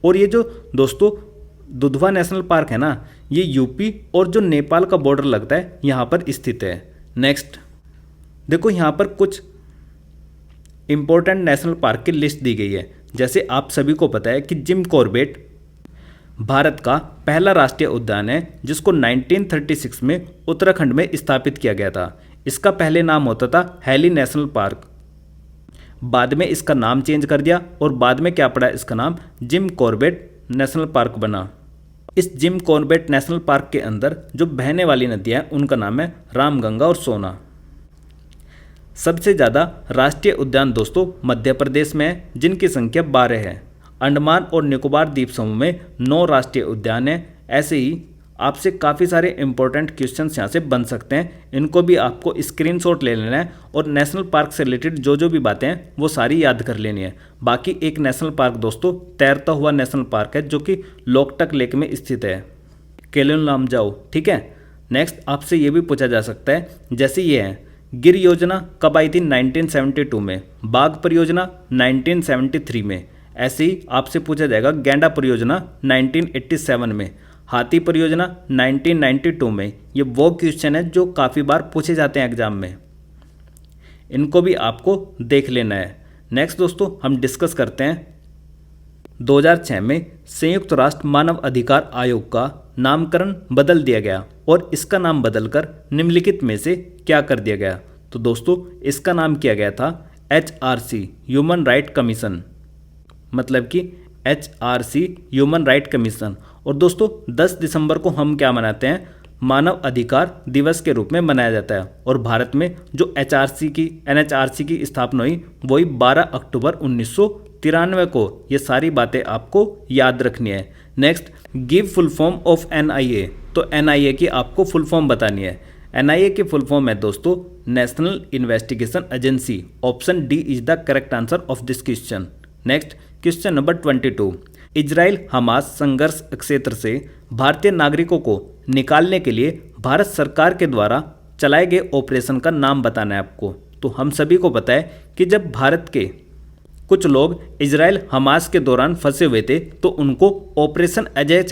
और ये जो दोस्तों दुधवा नेशनल पार्क है ना, ये यूपी और जो नेपाल का बॉर्डर लगता है यहाँ पर स्थित है। नेक्स्ट देखो, यहाँ पर कुछ इंपॉर्टेंट नेशनल पार्क की लिस्ट दी गई है। जैसे आप सभी को पता है कि जिम कॉर्बेट भारत का पहला राष्ट्रीय उद्यान है, जिसको 1936 में उत्तराखंड में स्थापित किया गया था। इसका पहले नाम होता था हैली नेशनल पार्क, बाद में इसका नाम चेंज कर दिया और बाद में क्या पड़ा, इसका नाम जिम कॉर्बेट नेशनल पार्क बना। इस जिम कॉर्बेट नेशनल पार्क के अंदर जो बहने वाली नदियाँ हैं उनका नाम है रामगंगा और सोना। सबसे ज़्यादा राष्ट्रीय उद्यान दोस्तों मध्य प्रदेश में है, जिनकी संख्या 12 है। अंडमान और निकोबार द्वीप समूह में 9 राष्ट्रीय उद्यान हैं। ऐसे ही आपसे काफ़ी सारे इंपॉर्टेंट क्वेश्चंस यहाँ से बन सकते हैं, इनको भी आपको स्क्रीनशॉट ले लेना है और नेशनल पार्क से रिलेटेड जो भी बातें हैं वो सारी याद कर लेनी है। बाकी एक नेशनल पार्क दोस्तों तैरता हुआ नेशनल पार्क है, जो कि लोकटक लेक में स्थित है, केलोन लामजाओ। ठीक है। नेक्स्ट आपसे ये भी पूछा जा सकता है, जैसे ये है गिर योजना कब आई थी, 1972 में। बाघ परियोजना 1973 में। ऐसे ही आपसे पूछा जाएगा गैंडा परियोजना 1987 में। हाथी परियोजना 1992 में। ये वो क्वेश्चन है जो काफ़ी बार पूछे जाते हैं एग्जाम में, इनको भी आपको देख लेना है। नेक्स्ट दोस्तों हम डिस्कस करते हैं 2006 में संयुक्त राष्ट्र मानव अधिकार आयोग का नामकरण बदल दिया गया और इसका नाम बदलकर निम्नलिखित में से क्या कर दिया गया। तो दोस्तों इसका नाम किया गया था HRC ह्यूमन राइट कमीशन, मतलब कि HRC ह्यूमन राइट कमीशन। और दोस्तों 10 दिसंबर को हम क्या मनाते हैं, मानव अधिकार दिवस के रूप में मनाया जाता है। और भारत में जो NHRC की स्थापना हुई वही 12 अक्टूबर 1993 को। ये सारी बातें आपको याद रखनी है। Next give full form of NIA। तो NIA की आपको फुल फॉर्म बतानी है। NIA की फुल फॉर्म है दोस्तों national investigation agency. Option D is the correct answer of this question. Next question number 22, Israel Hamas संघर्ष क्षेत्र से भारतीय नागरिकों को निकालने के लिए भारत सरकार के द्वारा चलाए गए ऑपरेशन का नाम बताना है आपको। तो हम सभी को पता है कि जब भारत के कुछ लोग इजराइल हमास के दौरान फंसे हुए थे तो उनको ऑपरेशन अजय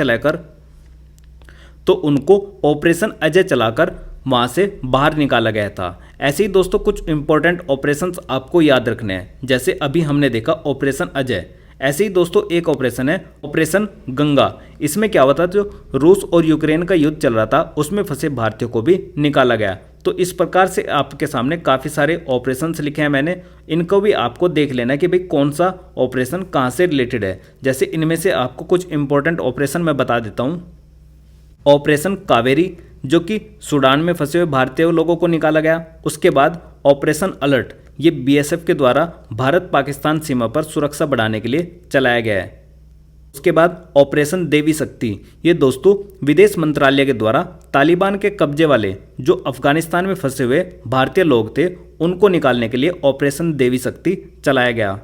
चलाकर वहाँ से बाहर निकाला गया था। ऐसे ही दोस्तों कुछ इंपॉर्टेंट ऑपरेशंस आपको याद रखने हैं। जैसे अभी हमने देखा ऑपरेशन अजय, ऐसे ही दोस्तों एक ऑपरेशन है ऑपरेशन गंगा। इसमें क्या हुआ था, जो रूस और यूक्रेन का युद्ध चल रहा था उसमें फंसे भारतीयों को भी निकाला गया। तो इस प्रकार से आपके सामने काफ़ी सारे ऑपरेशंस लिखे हैं मैंने, इनको भी आपको देख लेना कि भाई कौन सा ऑपरेशन कहाँ से रिलेटेड है। जैसे इनमें से आपको कुछ इंपॉर्टेंट ऑपरेशन मैं बता देता हूँ। ऑपरेशन कावेरी, जो कि सूडान में फंसे हुए भारतीय लोगों को निकाला गया। उसके बाद ऑपरेशन अलर्ट, ये BSF के द्वारा भारत पाकिस्तान सीमा पर सुरक्षा बढ़ाने के लिए चलाया गया है। उसके बाद ऑपरेशन देवी शक्ति, ये दोस्तों विदेश मंत्रालय के द्वारा तालिबान के कब्जे वाले जो अफगानिस्तान में फंसे हुए भारतीय लोग थे उनको निकालने के लिए ऑपरेशन देवी शक्ति चलाया गया।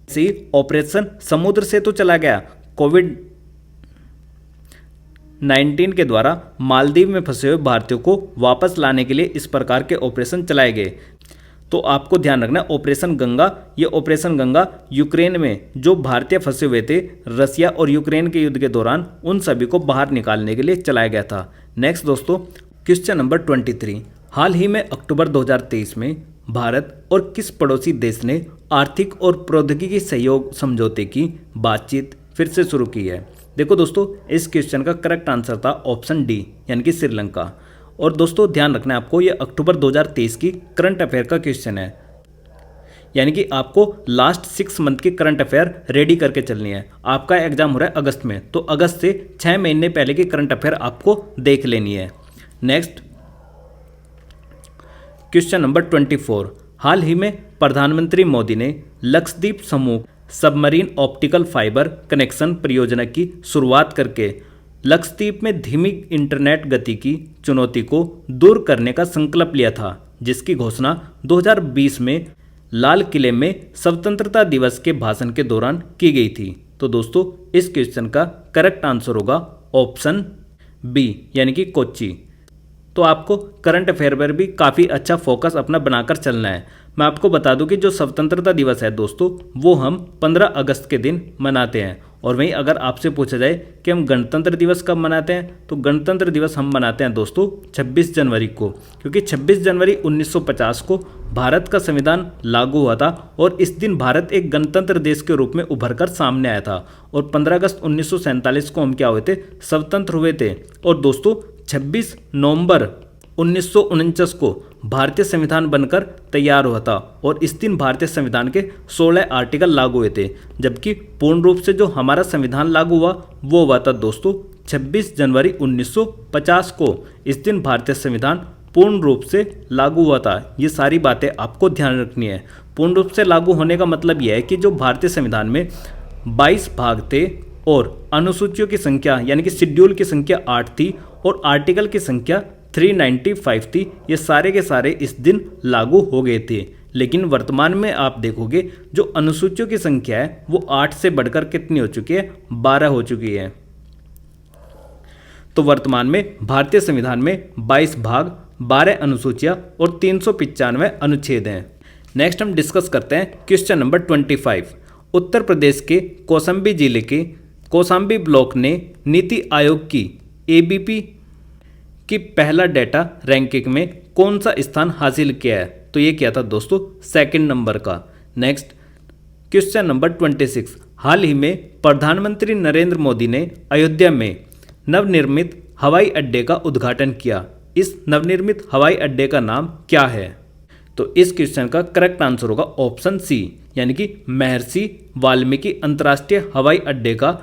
ऐसे ही ऑपरेशन समुद्र सेतु चलाया गया। कोविड-19 के द्वारा मालदीव में फंसे हुए भारतीयों को वापस लाने के लिए इस प्रकार के ऑपरेशन चलाए गए। तो आपको ध्यान रखना ऑपरेशन गंगा, ये ऑपरेशन गंगा यूक्रेन में जो भारतीय फंसे हुए थे रसिया और यूक्रेन के युद्ध के दौरान, उन सभी को बाहर निकालने के लिए चलाया गया था। नेक्स्ट दोस्तों क्वेश्चन नंबर 23, हाल ही में अक्टूबर 2023 में भारत और किस पड़ोसी देश ने आर्थिक और प्रौद्योगिकी सहयोग समझौते की बातचीत फिर से शुरू की है। देखो दोस्तों इस क्वेश्चन का करेक्ट आंसर था ऑप्शन डी यानी कि श्रीलंका। और दोस्तों ध्यान रखना है आपको, ये अक्टूबर 2023 की करंट अफेयर का क्वेश्चन है, यानी कि आपको लास्ट 6 मंथ की करंट अफेयर रेडी करके चलनी है। आपका एग्जाम हो रहा है अगस्त में, तो अगस्त से 6 महीने पहले की करंट अफेयर आपको देख लेनी है। नेक्स्ट क्वेश्चन नंबर 24, हाल ही में प्रधानमंत्री मोदी ने लक्षद्वीप समूह सबमरीन ऑप्टिकल फाइबर कनेक्शन परियोजना की शुरुआत करके लक्षद्वीप में धीमी इंटरनेट गति की चुनौती को दूर करने का संकल्प लिया था, जिसकी घोषणा 2020 में लाल किले में स्वतंत्रता दिवस के भाषण के दौरान की गई थी। तो दोस्तों इस क्वेश्चन का करेक्ट आंसर होगा ऑप्शन बी यानी कि कोच्चि। तो आपको करंट अफेयर पर भी काफ़ी अच्छा फोकस अपना बनाकर चलना है। मैं आपको बता दूं कि जो स्वतंत्रता दिवस है दोस्तों, वो हम 15 अगस्त के दिन मनाते हैं। और वहीं अगर आपसे पूछा जाए कि हम गणतंत्र दिवस कब मनाते हैं, तो गणतंत्र दिवस हम मनाते हैं दोस्तों 26 जनवरी को, क्योंकि 26 जनवरी 1950 को भारत का संविधान लागू हुआ था और इस दिन भारत एक गणतंत्र देश के रूप में उभर कर सामने आया था। और 15 अगस्त 1947 को हम क्या हुए थे, स्वतंत्र हुए थे। और दोस्तों 26 नवंबर 1949 को भारतीय संविधान बनकर तैयार हुआ था और इस दिन भारतीय संविधान के 16 आर्टिकल लागू हुए थे, जबकि पूर्ण रूप से जो हमारा संविधान लागू हुआ वो हुआ था दोस्तों 26 जनवरी 1950 को। इस दिन भारतीय संविधान पूर्ण रूप से लागू हुआ था। ये सारी बातें आपको ध्यान रखनी है। पूर्ण रूप से लागू होने का मतलब यह है कि जो भारतीय संविधान में 22 भाग थे और अनुसूचियों की संख्या यानी कि शेड्यूल की संख्या 8 थी और आर्टिकल की संख्या 395 थी, ये सारे के सारे इस दिन लागू हो गए थे। लेकिन वर्तमान में आप देखोगे जो अनुसूचियों की संख्या है वो 8 से बढ़कर कितनी हो चुकी है, 12 हो चुकी है। तो वर्तमान में भारतीय संविधान में 22 भाग, 12 अनुसूचियां और 395 अनुच्छेद हैं। नेक्स्ट हम डिस्कस करते हैं क्वेश्चन नंबर 25। उत्तर प्रदेश के कौशाम्बी जिले के कौशाम्बी ब्लॉक ने नीति आयोग की ABP कि पहला डेटा रैंकिंग में कौन सा स्थान हासिल किया है, तो ये किया था दोस्तों 2nd नंबर का। Next question number 26। हाल ही में प्रधानमंत्री नरेंद्र मोदी ने अयोध्या में नवनिर्मित हवाई अड्डे का उद्घाटन किया। इस नवनिर्मित हवाई अड्डे का नाम क्या है? तो इस क्वेश्चन का करेक्ट आंसर होगा ऑप्शन सी, यानी कि महर्षि वाल्मीकि अंतर्राष्ट्रीय हवाई अड्डे का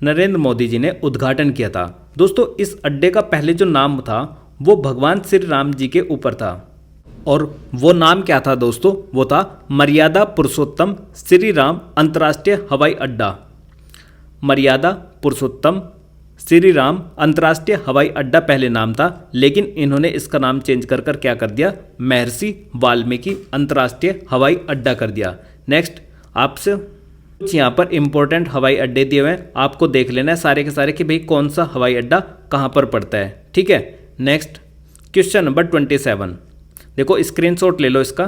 नरेंद्र मोदी जी ने उद्घाटन किया था। दोस्तों इस अड्डे का पहले जो नाम था वो भगवान श्री राम जी के ऊपर था और वो नाम क्या था दोस्तों, वो था मर्यादा पुरुषोत्तम श्री राम अंतर्राष्ट्रीय हवाई अड्डा। मर्यादा पुरुषोत्तम श्री राम अंतर्राष्ट्रीय हवाई अड्डा पहले नाम था, लेकिन इन्होंने इसका नाम चेंज कर कर क्या कर दिया, महर्षि वाल्मीकि अंतर्राष्ट्रीय हवाई अड्डा कर दिया। नेक्स्ट आपसे कुछ यहाँ पर इंपॉर्टेंट हवाई अड्डे दिए हुए हैं, आपको देख लेना है सारे के सारे कि भाई कौन सा हवाई अड्डा कहाँ पर पड़ता है, ठीक है। नेक्स्ट क्वेश्चन नंबर 27, देखो स्क्रीनशॉट ले लो इसका।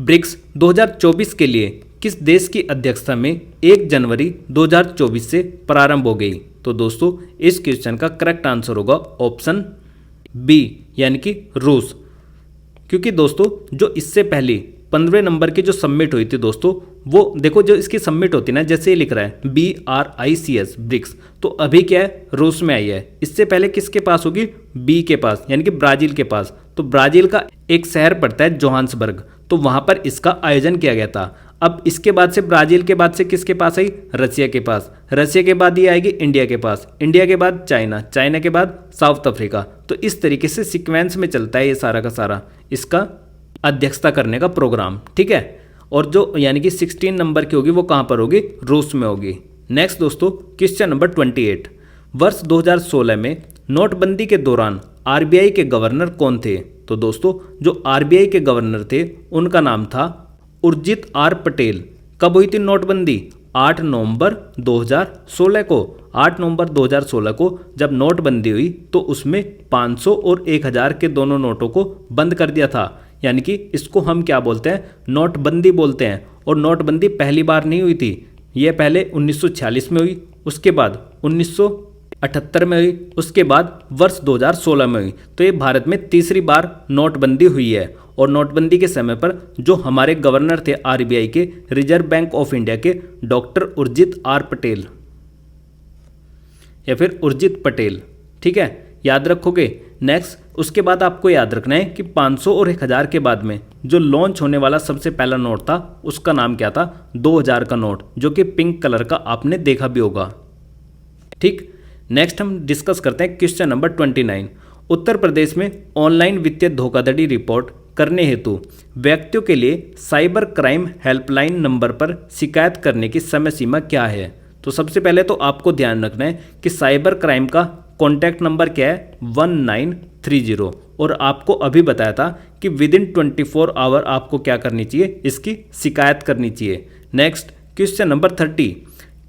ब्रिक्स 2024 के लिए किस देश की अध्यक्षता में 1 जनवरी 2024 से प्रारंभ हो गई? तो दोस्तों इस क्वेश्चन का करेक्ट आंसर होगा ऑप्शन बी, यानी कि रूस। क्योंकि दोस्तों जो इससे पहले 15वें नंबर की जो सबमिट हुई थी दोस्तों, वो देखो जो इसकी सबमिट होती ना, जैसे ये लिख रहा है BRICS ब्रिक्स, तो अभी क्या है, रूस में आई है। इससे पहले किसके पास होगी, बी के पास, यानी कि ब्राजील के पास। तो ब्राजील का एक शहर पड़ता है जोहान्सबर्ग, तो वहां पर इसका आयोजन किया गया था। अब इसके बाद से ब्राजील के बाद से किसके पास आई, रसिया के पास। रसिया के बाद ये आएगी इंडिया के पास, इंडिया के बाद चाइना, चाइना के बाद साउथ अफ्रीका। तो इस तरीके से सीक्वेंस में चलता है ये सारा का सारा इसका अध्यक्षता करने का प्रोग्राम, ठीक है। और जो यानी कि 16 नंबर की होगी वो कहाँ पर होगी, रूस में होगी। नेक्स्ट दोस्तों क्वेश्चन नंबर 28। वर्ष 2016 में नोटबंदी के दौरान RBI के गवर्नर कौन थे? तो दोस्तों जो RBI के गवर्नर थे उनका नाम था उर्जित R पटेल। कब हुई थी नोटबंदी? 8 नवंबर 2016 को। 8 नवंबर 2016 को जब नोटबंदी हुई तो उसमें 500 और 1000 के दोनों नोटों को बंद कर दिया था, यानी कि इसको हम क्या बोलते हैं, नोटबंदी बोलते हैं। और नोटबंदी पहली बार नहीं हुई थी, ये पहले 1946 में हुई, उसके बाद 1978 में हुई, उसके बाद वर्ष 2016 में हुई। तो ये भारत में तीसरी बार नोटबंदी हुई है। और नोटबंदी के समय पर जो हमारे गवर्नर थे RBI के, रिजर्व बैंक ऑफ इंडिया के, डॉक्टर उर्जित R पटेल या फिर उर्जित पटेल, ठीक है, याद रखोगे। नेक्स्ट उसके बाद आपको याद रखना है कि 500 और 1000 के बाद में जो लॉन्च होने वाला सबसे पहला नोट था उसका नाम क्या था, 2000 का नोट, जो कि पिंक कलर का आपने देखा भी होगा, ठीक। नेक्स्ट हम डिस्कस करते हैं क्वेश्चन नंबर 29। उत्तर प्रदेश में ऑनलाइन वित्तीय धोखाधड़ी रिपोर्ट करने हेतु व्यक्तियों के लिए साइबर क्राइम हेल्पलाइन नंबर पर शिकायत करने की समय सीमा क्या है? तो सबसे पहले तो आपको ध्यान रखना है कि साइबर क्राइम का कॉन्टैक्ट नंबर क्या है, 1930। और आपको अभी बताया था कि विदिन 24 आवर आपको क्या करनी चाहिए, इसकी शिकायत करनी चाहिए। Next question number 30।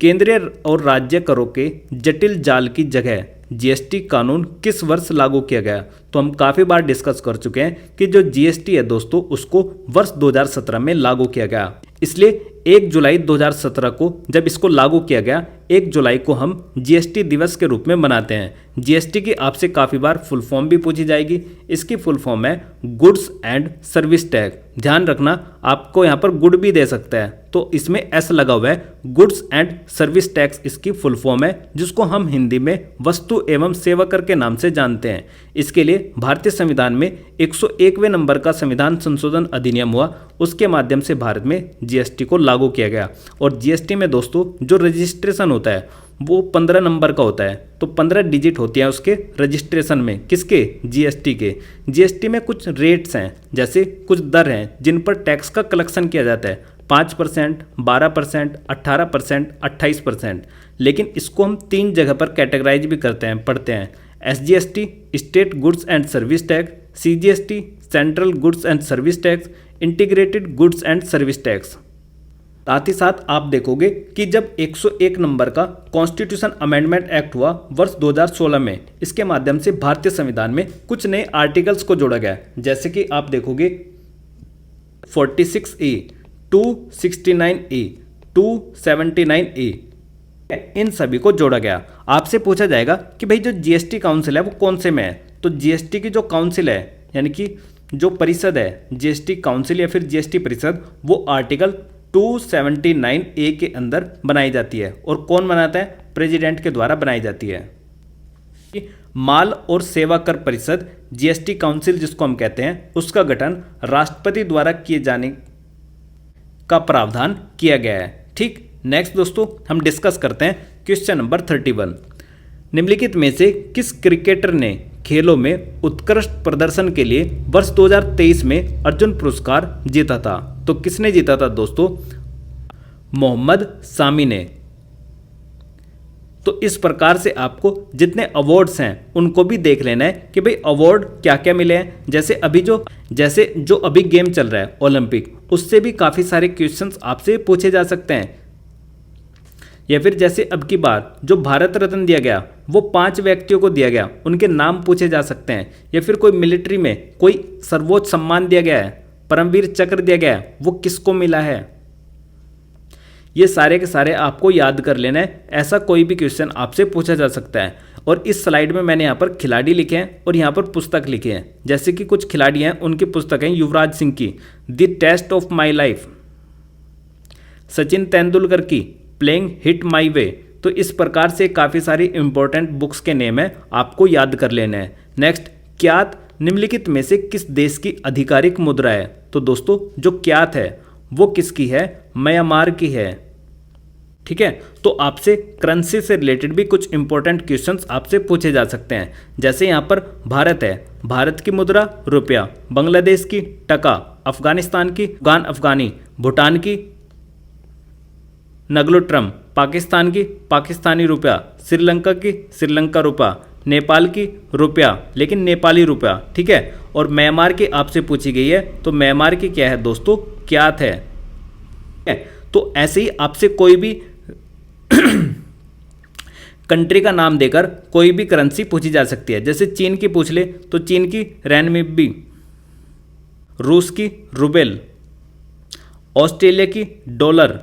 केंद्रीय और राज्य करों के जटिल जाल की जगह जीएसटी कानून किस वर्ष लागू किया गया? तो हम काफ़ी बार डिस्कस कर चुके हैं कि जो जीएसटी है दोस्तों उसको वर्ष 2017 में लागू किया गया। इसलिए 1 जुलाई 2017 को जब इसको लागू किया गया, 1 जुलाई को हम जीएसटी दिवस के रूप में मनाते हैं। जीएसटी की आपसे काफ़ी बार फुल फॉर्म भी पूछी जाएगी। इसकी फुल फॉर्म है गुड्स एंड सर्विस टैक्स। ध्यान रखना, आपको यहाँ पर गुड भी दे सकता है, तो इसमें एस लगा हुआ है। गुड्स एंड सर्विस टैक्स इसकी फुल फॉर्म है, जिसको हम हिंदी में वस्तु एवं सेवा कर के नाम से जानते हैं। इसके लिए भारतीय संविधान में 101वें नंबर का संविधान संशोधन अधिनियम हुआ, उसके माध्यम से भारत में जीएसटी को लागू किया गया। और जीएसटी में दोस्तों जो रजिस्ट्रेशन होता है वो 15 नंबर का होता है, तो 15 डिजिट होती हैं उसके रजिस्ट्रेशन में। किसके? जीएसटी के। जीएसटी में कुछ रेट्स हैं, जैसे कुछ दर हैं जिन पर टैक्स का कलेक्शन किया जाता है, 5%, 12%, 18%, 28%। लेकिन इसको हम 3 जगह पर कैटेगराइज भी पढ़ते हैं। SGST state goods and service tax, CGST central goods and service tax, integrated goods and service tax. साथ ही साथ आप देखोगे कि जब 101 नंबर का कॉन्स्टिट्यूशन अमेंडमेंट एक्ट हुआ वर्ष 2016 में, इसके माध्यम से भारतीय संविधान में कुछ नए आर्टिकल्स को जोड़ा गया। जैसे कि आप देखोगे 46A, 269A, 279A, इन सभी को जोड़ा गया। आपसे पूछा जाएगा कि भाई जो जीएसटी काउंसिल है वो कौन से में है? तो जीएसटी की जो काउंसिल है, यानी कि जो परिषद है, जीएसटी काउंसिल या फिर जीएसटी परिषद, वो आर्टिकल 279A के अंदर बनाई जाती है। और कौन बनाता है? प्रेसिडेंट के द्वारा बनाई जाती है। माल और सेवा कर परिषद, जीएसटी काउंसिल जिसको हम कहते हैं, उसका गठन राष्ट्रपति द्वारा किए जाने का प्रावधान किया गया है। ठीक, नेक्स्ट दोस्तों हम डिस्कस करते हैं क्वेश्चन नंबर 31। निम्नलिखित में से किस क्रिकेटर ने खेलों में उत्कृष्ट प्रदर्शन के लिए वर्ष 2023 में अर्जुन पुरस्कार जीता था? तो किसने जीता था दोस्तों? मोहम्मद सामी ने। तो इस प्रकार से आपको जितने अवार्ड्स हैं उनको भी देख लेना है कि भाई अवार्ड क्या क्या मिले हैं। जैसे जो अभी गेम चल रहा है ओलंपिक, उससे भी काफ़ी सारे क्वेश्चंस आपसे पूछे जा सकते हैं। या फिर जैसे अब की बार जो भारत रत्न दिया गया वो 5 व्यक्तियों को दिया गया, उनके नाम पूछे जा सकते हैं। या फिर कोई मिलिट्री में कोई सर्वोच्च सम्मान दिया गया है, परमवीर चक्र दिया गया है, वो किसको मिला है? ये सारे के सारे आपको याद कर लेना है। ऐसा कोई भी क्वेश्चन आपसे पूछा जा सकता है। और इस स्लाइड में मैंने यहाँ पर खिलाड़ी लिखे हैं और यहाँ पर पुस्तक लिखे हैं। जैसे कि कुछ खिलाड़ी हैं, उनकी पुस्तक है युवराज सिंह की the test of my life, Sachin Tendulkar की प्लेइंग हिट माई वे। तो इस प्रकार से काफ़ी सारी इंपॉर्टेंट बुक्स के नेम है, आपको याद कर लेना है। नेक्स्ट, क्यात निम्नलिखित में से किस देश की आधिकारिक मुद्रा है? तो दोस्तों जो क्यात है वो किसकी है? म्यांमार की है। ठीक है, तो आपसे करेंसी से रिलेटेड भी कुछ इंपॉर्टेंट क्वेश्चंस आपसे पूछे जा सकते हैं। जैसे यहाँ पर भारत है, भारत की मुद्रा रुपया, बांग्लादेश की टका, अफगानिस्तान की अफगानी, भूटान की नगलोट्रम, पाकिस्तान की पाकिस्तानी रुपया, श्रीलंका की श्रीलंका रुपया, नेपाल की रुपया लेकिन नेपाली रुपया। ठीक है, और म्यांमार की आपसे पूछी गई है, तो म्यांमार की क्या है दोस्तों? क्यात है। तो ऐसे ही आपसे कोई भी कंट्री का नाम देकर कोई भी करेंसी पूछी जा सकती है। जैसे चीन की पूछ ले तो चीन की रेनमिनबी, रूस की रूबेल, ऑस्ट्रेलिया की डॉलर।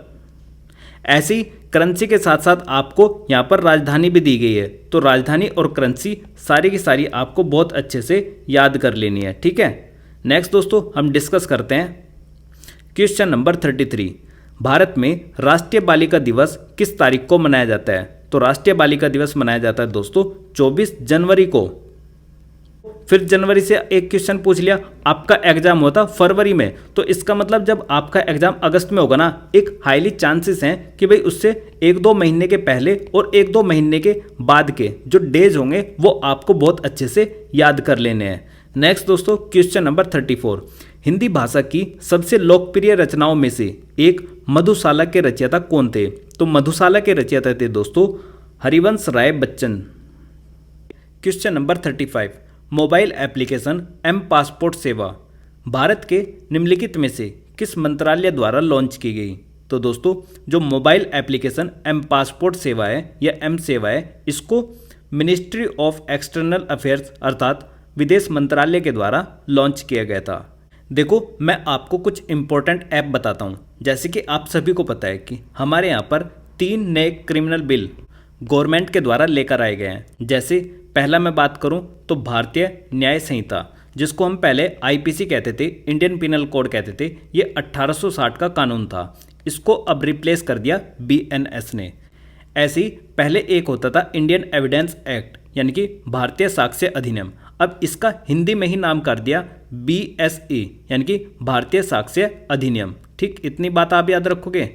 ऐसी करेंसी के साथ साथ आपको यहाँ पर राजधानी भी दी गई है, तो राजधानी और करेंसी सारी की सारी आपको बहुत अच्छे से याद कर लेनी है। ठीक है, नेक्स्ट दोस्तों हम डिस्कस करते हैं क्वेश्चन नंबर 33। भारत में राष्ट्रीय बालिका दिवस किस तारीख को मनाया जाता है? तो राष्ट्रीय बालिका दिवस मनाया जाता है दोस्तों 24 जनवरी को। फिर जनवरी से एक क्वेश्चन पूछ लिया, आपका एग्जाम होता फरवरी में, तो इसका मतलब जब आपका एग्जाम अगस्त में होगा ना, एक हाईली चांसेस हैं कि भाई उससे 1-2 महीने के पहले और 1-2 महीने के बाद के जो डेज होंगे वो आपको बहुत अच्छे से याद कर लेने हैं। नेक्स्ट दोस्तों क्वेश्चन नंबर 34। हिंदी भाषा की सबसे लोकप्रिय रचनाओं में से एक मधुशाला के रचयिता कौन थे? तो मधुशाला के रचयिता थे दोस्तों Harivansh Rai Bachchan. Question number 35। Mobile application M passport Seva Bharat के निम्नलिखित में से किस मंत्रालय द्वारा लॉन्च की गई? तो दोस्तों जो मोबाइल एप्लीकेशन एम पासपोर्ट सेवा है या एम सेवा है, इसको मिनिस्ट्री ऑफ एक्सटर्नल अफेयर्स अर्थात विदेश मंत्रालय के द्वारा लॉन्च किया गया था। देखो, मैं आपको कुछ इंपॉर्टेंट ऐप बताता हूँ। जैसे कि आप सभी को पता है कि हमारे यहाँ पर 3 नए क्रिमिनल बिल गवर्नमेंट के द्वारा लेकर आए गए हैं। जैसे पहला मैं बात करूँ तो भारतीय न्याय संहिता, जिसको हम पहले आईपीसी कहते थे, इंडियन पिनल कोड कहते थे, ये 1860 का कानून था। इसको अब रिप्लेस कर दिया बीएनएस ने। ऐसे ही पहले एक होता था इंडियन एविडेंस एक्ट, यानी कि भारतीय साक्ष्य अधिनियम। अब इसका हिंदी में ही नाम कर दिया बीएसई, यानी कि भारतीय साक्ष्य अधिनियम। ठीक, इतनी बात आप याद रखोगे।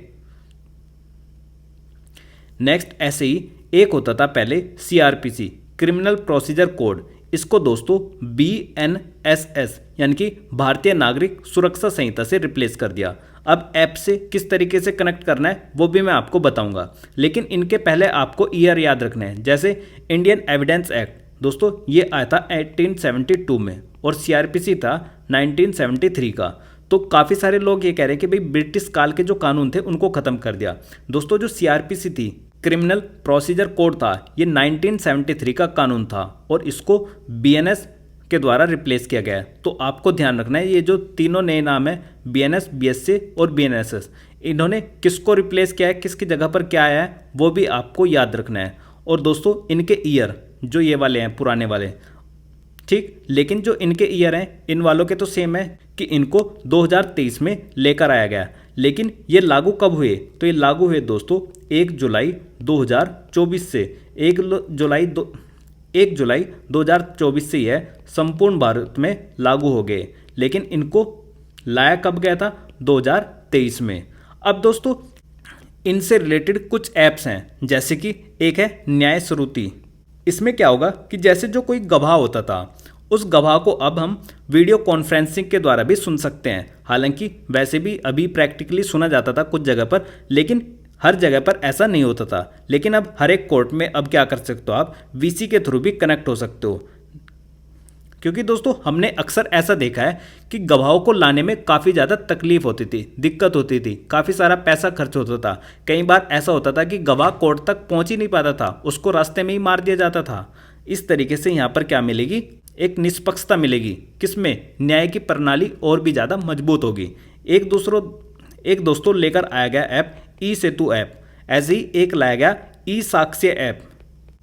नेक्स्ट, ऐसे ही एक होता था पहले सीआरपीसी, क्रिमिनल प्रोसीजर कोड। इसको दोस्तों बीएनएसएस, यानी कि भारतीय नागरिक सुरक्षा संहिता से रिप्लेस कर दिया। अब ऐप से किस तरीके से कनेक्ट करना है वो भी मैं आपको बताऊंगा, लेकिन इनके पहले आपको ईयर याद रखना है। जैसे इंडियन एविडेंस एक्ट दोस्तों, ये आया था 1872 में और सीआरपीसी था 1973 का। तो काफ़ी सारे लोग ये कह रहे हैं कि भाई ब्रिटिश काल के जो कानून थे उनको ख़त्म कर दिया। दोस्तों, जो सीआरपीसी थी, क्रिमिनल प्रोसीजर कोड था, ये 1973 का कानून था और इसको बीएनएस के द्वारा रिप्लेस किया गया है। तो आपको ध्यान रखना है, ये जो तीनों नए नाम है बीएनएस, बीएससी और बीएनएसएस, इन्होंने किसको रिप्लेस किया है, किसकी जगह पर क्या आया है, वो भी आपको याद रखना है। और दोस्तों, इनके ईयर जो ये वाले हैं पुराने वाले, ठीक, लेकिन जो इनके ईयर हैं इन वालों के तो सेम है कि इनको 2023 में लेकर आया गया। लेकिन ये लागू कब हुए, तो ये लागू हुए दोस्तों 1 जुलाई 2024 से। 1 जुलाई 2024 से यह संपूर्ण भारत में लागू हो गए। लेकिन इनको लाया कब गया था, 2023 में। अब दोस्तों, इनसे रिलेटेड कुछ ऐप्स हैं, जैसे कि एक है न्याय श्रुति। इसमें क्या होगा कि जैसे जो कोई गवाह होता था, उस गवाह को अब हम वीडियो कॉन्फ्रेंसिंग के द्वारा भी सुन सकते हैं। हालांकि वैसे भी अभी प्रैक्टिकली सुना जाता था कुछ जगह पर, लेकिन हर जगह पर ऐसा नहीं होता था। लेकिन अब हर एक कोर्ट में अब क्या कर सकते हो, आप वीसी के थ्रू भी कनेक्ट हो सकते हो। क्योंकि दोस्तों, हमने अक्सर ऐसा देखा है कि गवाहों को लाने में काफ़ी ज़्यादा तकलीफ होती थी, दिक्कत होती थी, काफ़ी सारा पैसा खर्च होता था। कई बार ऐसा होता था कि गवाह कोर्ट तक पहुंच ही नहीं पाता था, उसको रास्ते में ही मार दिया जाता था। इस तरीके से यहाँ पर क्या मिलेगी, एक निष्पक्षता मिलेगी। किसमें, न्याय की प्रणाली और भी ज़्यादा मजबूत होगी। एक दोस्तों लेकर आया गया ऐप ई सेतु ऐप। ऐसे ही एक लाया गया ई साक्ष्य ऐप।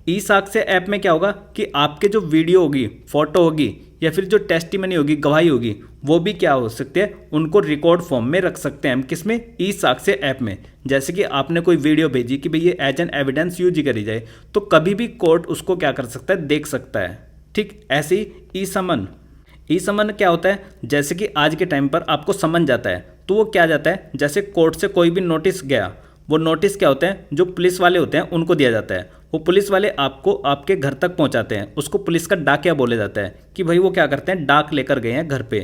ई साक्ष्य ऐप में क्या होगा कि आपके जो वीडियो होगी, फोटो होगी या फिर जो टेस्टिमनी होगी, गवाही होगी, वो भी क्या हो सकते हैं, उनको रिकॉर्ड फॉर्म में रख सकते हैं हम। किसमें, ई साक्ष्य ऐप में। जैसे कि आपने कोई वीडियो भेजी कि भाई ये एज एन एविडेंस यूज करी जाए, तो कभी भी कोर्ट उसको क्या कर सकता है, देख सकता है। ठीक, ऐसे ही ई समन। ई समन क्या होता है, जैसे कि आज के टाइम पर आपको समन जाता है, तो वो क्या जाता है, जैसे कोर्ट से कोई भी नोटिस गया, वो नोटिस क्या होते हैं, जो पुलिस वाले होते हैं उनको दिया जाता है। वो पुलिस वाले आपको आपके घर तक पहुंचाते हैं। उसको पुलिस का डाकिया बोला जाता है कि भाई वो क्या करते हैं, डाक लेकर गए हैं घर पे।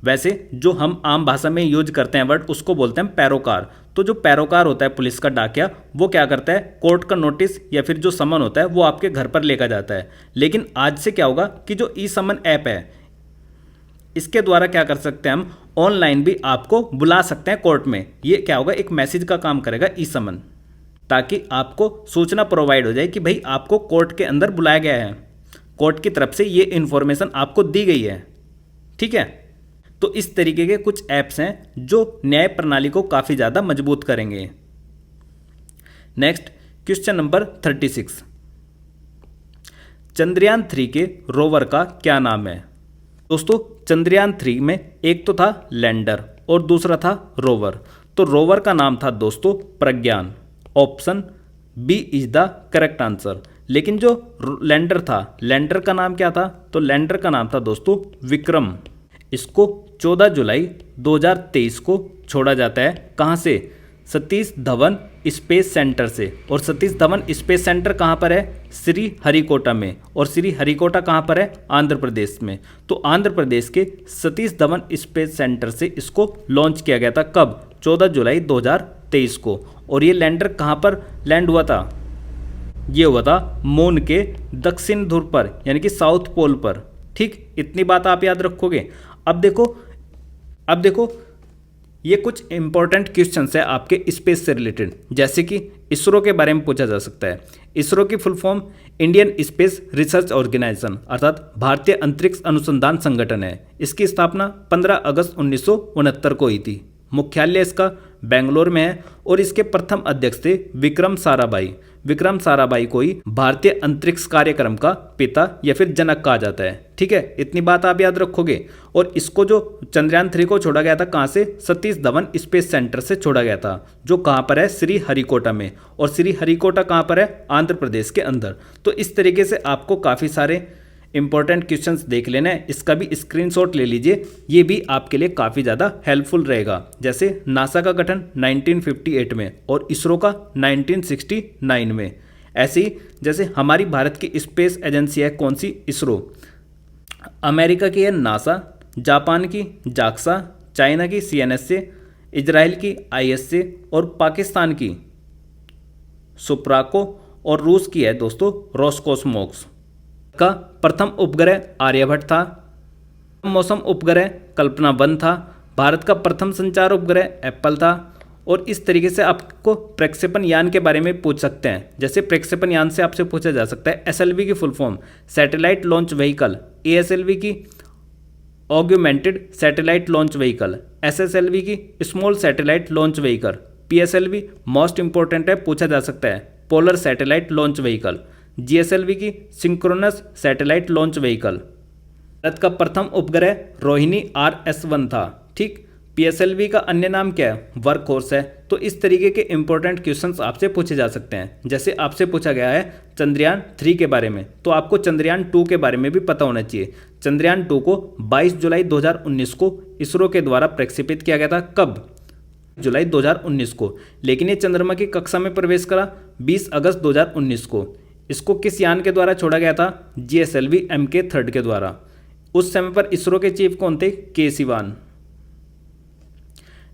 वैसे जो हम आम भाषा में यूज करते हैं वर्ड, उसको बोलते हैं पैरोकार। तो जो पैरोकार होता है पुलिस का डाकिया, वो क्या करता है, कोर्ट का नोटिस या फिर जो समन होता है वो आपके घर पर लेकर जाता है। लेकिन आज से क्या होगा कि जो ई समन ऐप है, इसके द्वारा क्या कर सकते हैं, हम ऑनलाइन भी आपको बुला सकते हैं कोर्ट में। ये क्या होगा, एक मैसेज का काम करेगा ई समन, ताकि आपको सूचना प्रोवाइड हो जाए कि भाई आपको कोर्ट के अंदर बुलाया गया है, कोर्ट की तरफ से ये इन्फॉर्मेशन आपको दी गई है। ठीक है, तो इस तरीके के कुछ ऐप्स हैं जो न्याय प्रणाली को काफ़ी ज़्यादा मजबूत करेंगे। नेक्स्ट, क्वेश्चन नंबर 36, चंद्रयान 3 के रोवर का क्या नाम है। दोस्तों, चंद्रयान 3 में एक तो था लैंडर और दूसरा था रोवर। तो रोवर का नाम था दोस्तों Pragyan. Option B is the correct answer. लेकिन जो लैंडर था, लैंडर का नाम क्या था, तो लैंडर का नाम था दोस्तों विक्रम। इसको 14 जुलाई 2023 को छोड़ा जाता है। कहाँ से, सतीश धवन स्पेस सेंटर से। और सतीश धवन स्पेस सेंटर कहाँ पर है, श्री हरिकोटा में। और श्री हरिकोटा कहाँ पर है, आंध्र प्रदेश में। तो आंध्र प्रदेश के सतीश धवन स्पेस सेंटर से इसको लॉन्च किया गया था। कब, 14 जुलाई 2023 को। और ये लैंडर कहाँ पर लैंड हुआ था, ये हुआ था मून के दक्षिण ध्रुव पर, यानी कि साउथ पोल पर। ठीक, इतनी बात आप याद रखोगे। अब देखो ये कुछ इंपॉर्टेंट क्वेश्चन है आपके स्पेस से रिलेटेड, जैसे कि इसरो के बारे में पूछा जा सकता है। इसरो की full form Indian space research organisation अर्थात भारतीय अंतरिक्ष अनुसंधान संगठन है। इसकी स्थापना 15 अगस्त 1969 को हुई थी। मुख्यालय इसका बेंगलोर में है और इसके प्रथम अध्यक्ष थे विक्रम साराभाई। विक्रम साराभाई को ही भारतीय अंतरिक्ष कार्यक्रम का पिता या फिर जनक कहा जाता है। ठीक है, इतनी बात आप याद रखोगे। और इसको जो चंद्रयान 3 को छोड़ा गया था कहाँ से, सतीश धवन स्पेस सेंटर से छोड़ा गया था, जो कहाँ पर है, श्री हरिकोटा में। और श्री हरिकोटा कहाँ पर है, आंध्र प्रदेश के अंदर। तो इस तरीके से आपको काफ़ी सारे इंपॉर्टेंट क्वेश्चंस देख लेना है। इसका भी स्क्रीनशॉट ले लीजिए, ये भी आपके लिए काफ़ी ज़्यादा हेल्पफुल रहेगा। जैसे नासा का गठन 1958 में और इसरो का 1969 में। ऐसे ही जैसे हमारी भारत की स्पेस एजेंसी है कौन सी, इसरो। अमेरिका की है नासा, जापान की जाक्सा, चाइना की CNSA, इजराइल की ISA और पाकिस्तान की सुप्राको और रूस की है दोस्तों रोसकोसमोस। का प्रथम उपग्रह आर्यभट्ट था। मौसम उपग्रह कल्पना 1 था। भारत का प्रथम संचार उपग्रह एप्पल था। और इस तरीके से आपको प्रक्षेपण यान के बारे में पूछ सकते हैं। जैसे प्रक्षेपण यान से आपसे पूछा जा सकता है SLV की full form satellite launch vehicle, ASLV की augmented satellite launch vehicle, SSLV की small satellite launch vehicle, PSLV most important है, पूछा जा सकता है polar satellite launch vehicle, GSLV की synchronous satellite launch vehicle. Bharat का प्रथम उपग्रह रोहिणी RS-1 था। ठीक, PSLV का अन्य नाम क्या है, वर्कहॉर्स है। तो इस तरीके के इंपॉर्टेंट क्वेश्चंस आपसे पूछे जा सकते हैं। जैसे आपसे पूछा गया है चंद्रयान 3 के बारे में, तो आपको चंद्रयान 2 के बारे में भी पता होना चाहिए। चंद्रयान 2 को 22 जुलाई 2019 को इसरो के द्वारा प्रक्षेपित किया गया था। कब, जुलाई 2019 को। लेकिन ये चंद्रमा की कक्षा में प्रवेश करा 20 अगस्त 2019 को। इसको किस यान के द्वारा छोड़ा गया था, GSLV MK3 के द्वारा। उस समय पर इसरो के चीफ कौन थे, के सिवान।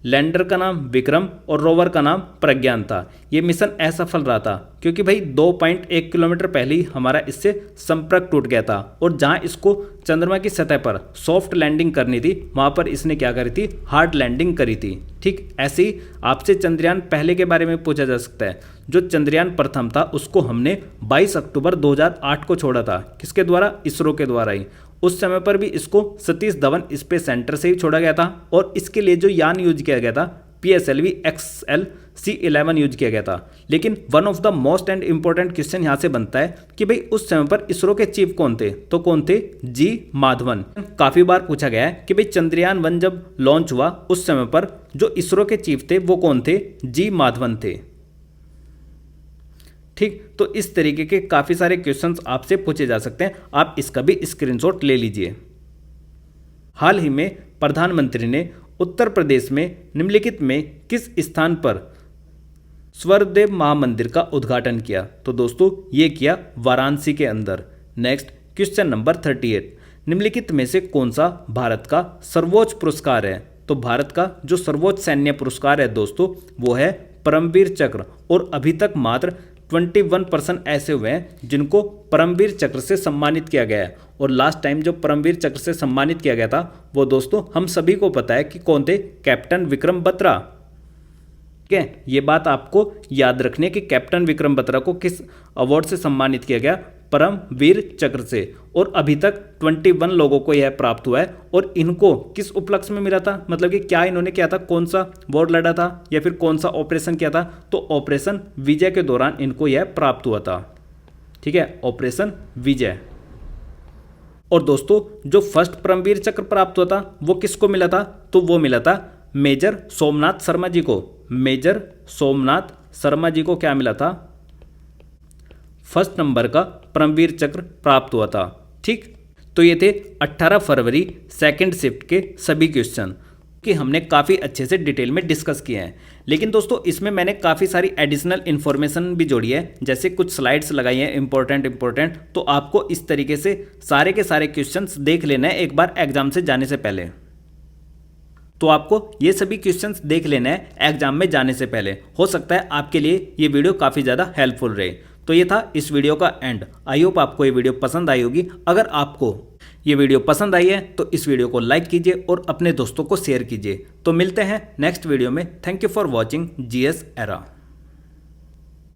लैंडर का नाम विक्रम और रोवर का नाम प्रज्ञान था। यह मिशन असफल रहा था क्योंकि भाई 2.1 किलोमीटर पहले ही हमारा इससे संपर्क टूट गया था। और जहां इसको चंद्रमा की सतह पर सॉफ्ट लैंडिंग करनी थी, वहां पर इसने क्या करी थी, हार्ड लैंडिंग करी थी। ठीक, ऐसे ही आपसे चंद्रयान पहले के बारे में पूछा जा सकता है। जो चंद्रयान प्रथम था उसको हमने 22 अक्टूबर 2008 को छोड़ा था। किसके द्वारा, इसरो के द्वारा ही। उस समय पर भी इसको सतीश धवन स्पेस सेंटर से ही छोड़ा गया था। और इसके लिए जो यान यूज किया गया था PSLV XLC-11 यूज किया गया था। लेकिन one of the most and important question यहाँ से बनता है कि भाई उस समय पर इसरो के चीफ कौन थे, तो कौन थे, G माधवन। काफी बार पूछा गया है कि भाई चंद्रयान 1 जब लॉन्च हुआ उस समय पर जो इसरो के चीफ थे वो कौन थे, G माधवन थे। ठीक, तो इस तरीके के काफ़ी सारे क्वेश्चंस आपसे पूछे जा सकते हैं। आप इसका भी स्क्रीनशॉट ले लीजिए। हाल ही में प्रधानमंत्री ने उत्तर प्रदेश में निम्नलिखित में किस स्थान पर स्वर्णदेव महामंदिर का उद्घाटन किया, तो दोस्तों ये किया वाराणसी के अंदर। नेक्स्ट क्वेश्चन नंबर 38, निम्नलिखित में से कौन सा भारत का सर्वोच्च पुरस्कार है, तो भारत का जो सर्वोच्च सैन्य पुरस्कार है दोस्तों वो है परमवीर चक्र। और अभी तक मात्र 21% ऐसे हुए हैं जिनको परमवीर चक्र से सम्मानित किया गया है। और लास्ट टाइम जो परमवीर चक्र से सम्मानित किया गया था वो दोस्तों हम सभी को पता है कि कौन थे, कैप्टन विक्रम बत्रा। ठीक है, ये बात आपको याद रखनी है कि कैप्टन विक्रम बत्रा को किस अवार्ड से सम्मानित किया गया, परमवीर चक्र से। और अभी तक 21 लोगों को यह प्राप्त हुआ है। और इनको किस उपलक्ष्य में मिला था, मतलब कि क्या इन्होंने किया था, कौन सा वॉर लड़ा था या फिर कौन सा ऑपरेशन किया था, तो ऑपरेशन विजय के दौरान इनको यह प्राप्त हुआ था। ठीक है, ऑपरेशन विजय। और दोस्तों जो फर्स्ट परमवीर चक्र प्राप्त हुआ था वो किसको मिला था, तो वो मिला था मेजर सोमनाथ शर्मा जी को। मेजर सोमनाथ शर्मा जी को क्या मिला था, फर्स्ट नंबर का परमवीर चक्र प्राप्त हुआ था। ठीक, तो ये थे 18 फरवरी सेकंड शिफ्ट के सभी क्वेश्चन कि हमने काफ़ी अच्छे से डिटेल में डिस्कस किए हैं। लेकिन दोस्तों इसमें मैंने काफ़ी सारी एडिशनल इन्फॉर्मेशन भी जोड़ी है, जैसे कुछ स्लाइड्स लगाई हैं इंपॉर्टेंट। तो आपको इस तरीके से सारे के सारे क्वेश्चंस देख लेना है एक बार एग्जाम से जाने से पहले। तो आपको ये सभी क्वेश्चंस देख लेना है एग्जाम में जाने से पहले। हो सकता है आपके लिए ये वीडियो काफ़ी ज़्यादा हेल्पफुल रहे। तो ये था इस वीडियो का एंड। आई होप आपको ये वीडियो पसंद आई होगी। अगर आपको ये वीडियो पसंद आई है तो इस वीडियो को लाइक कीजिए और अपने दोस्तों को शेयर कीजिए। तो मिलते हैं नेक्स्ट वीडियो में। Thank you for watching GS era.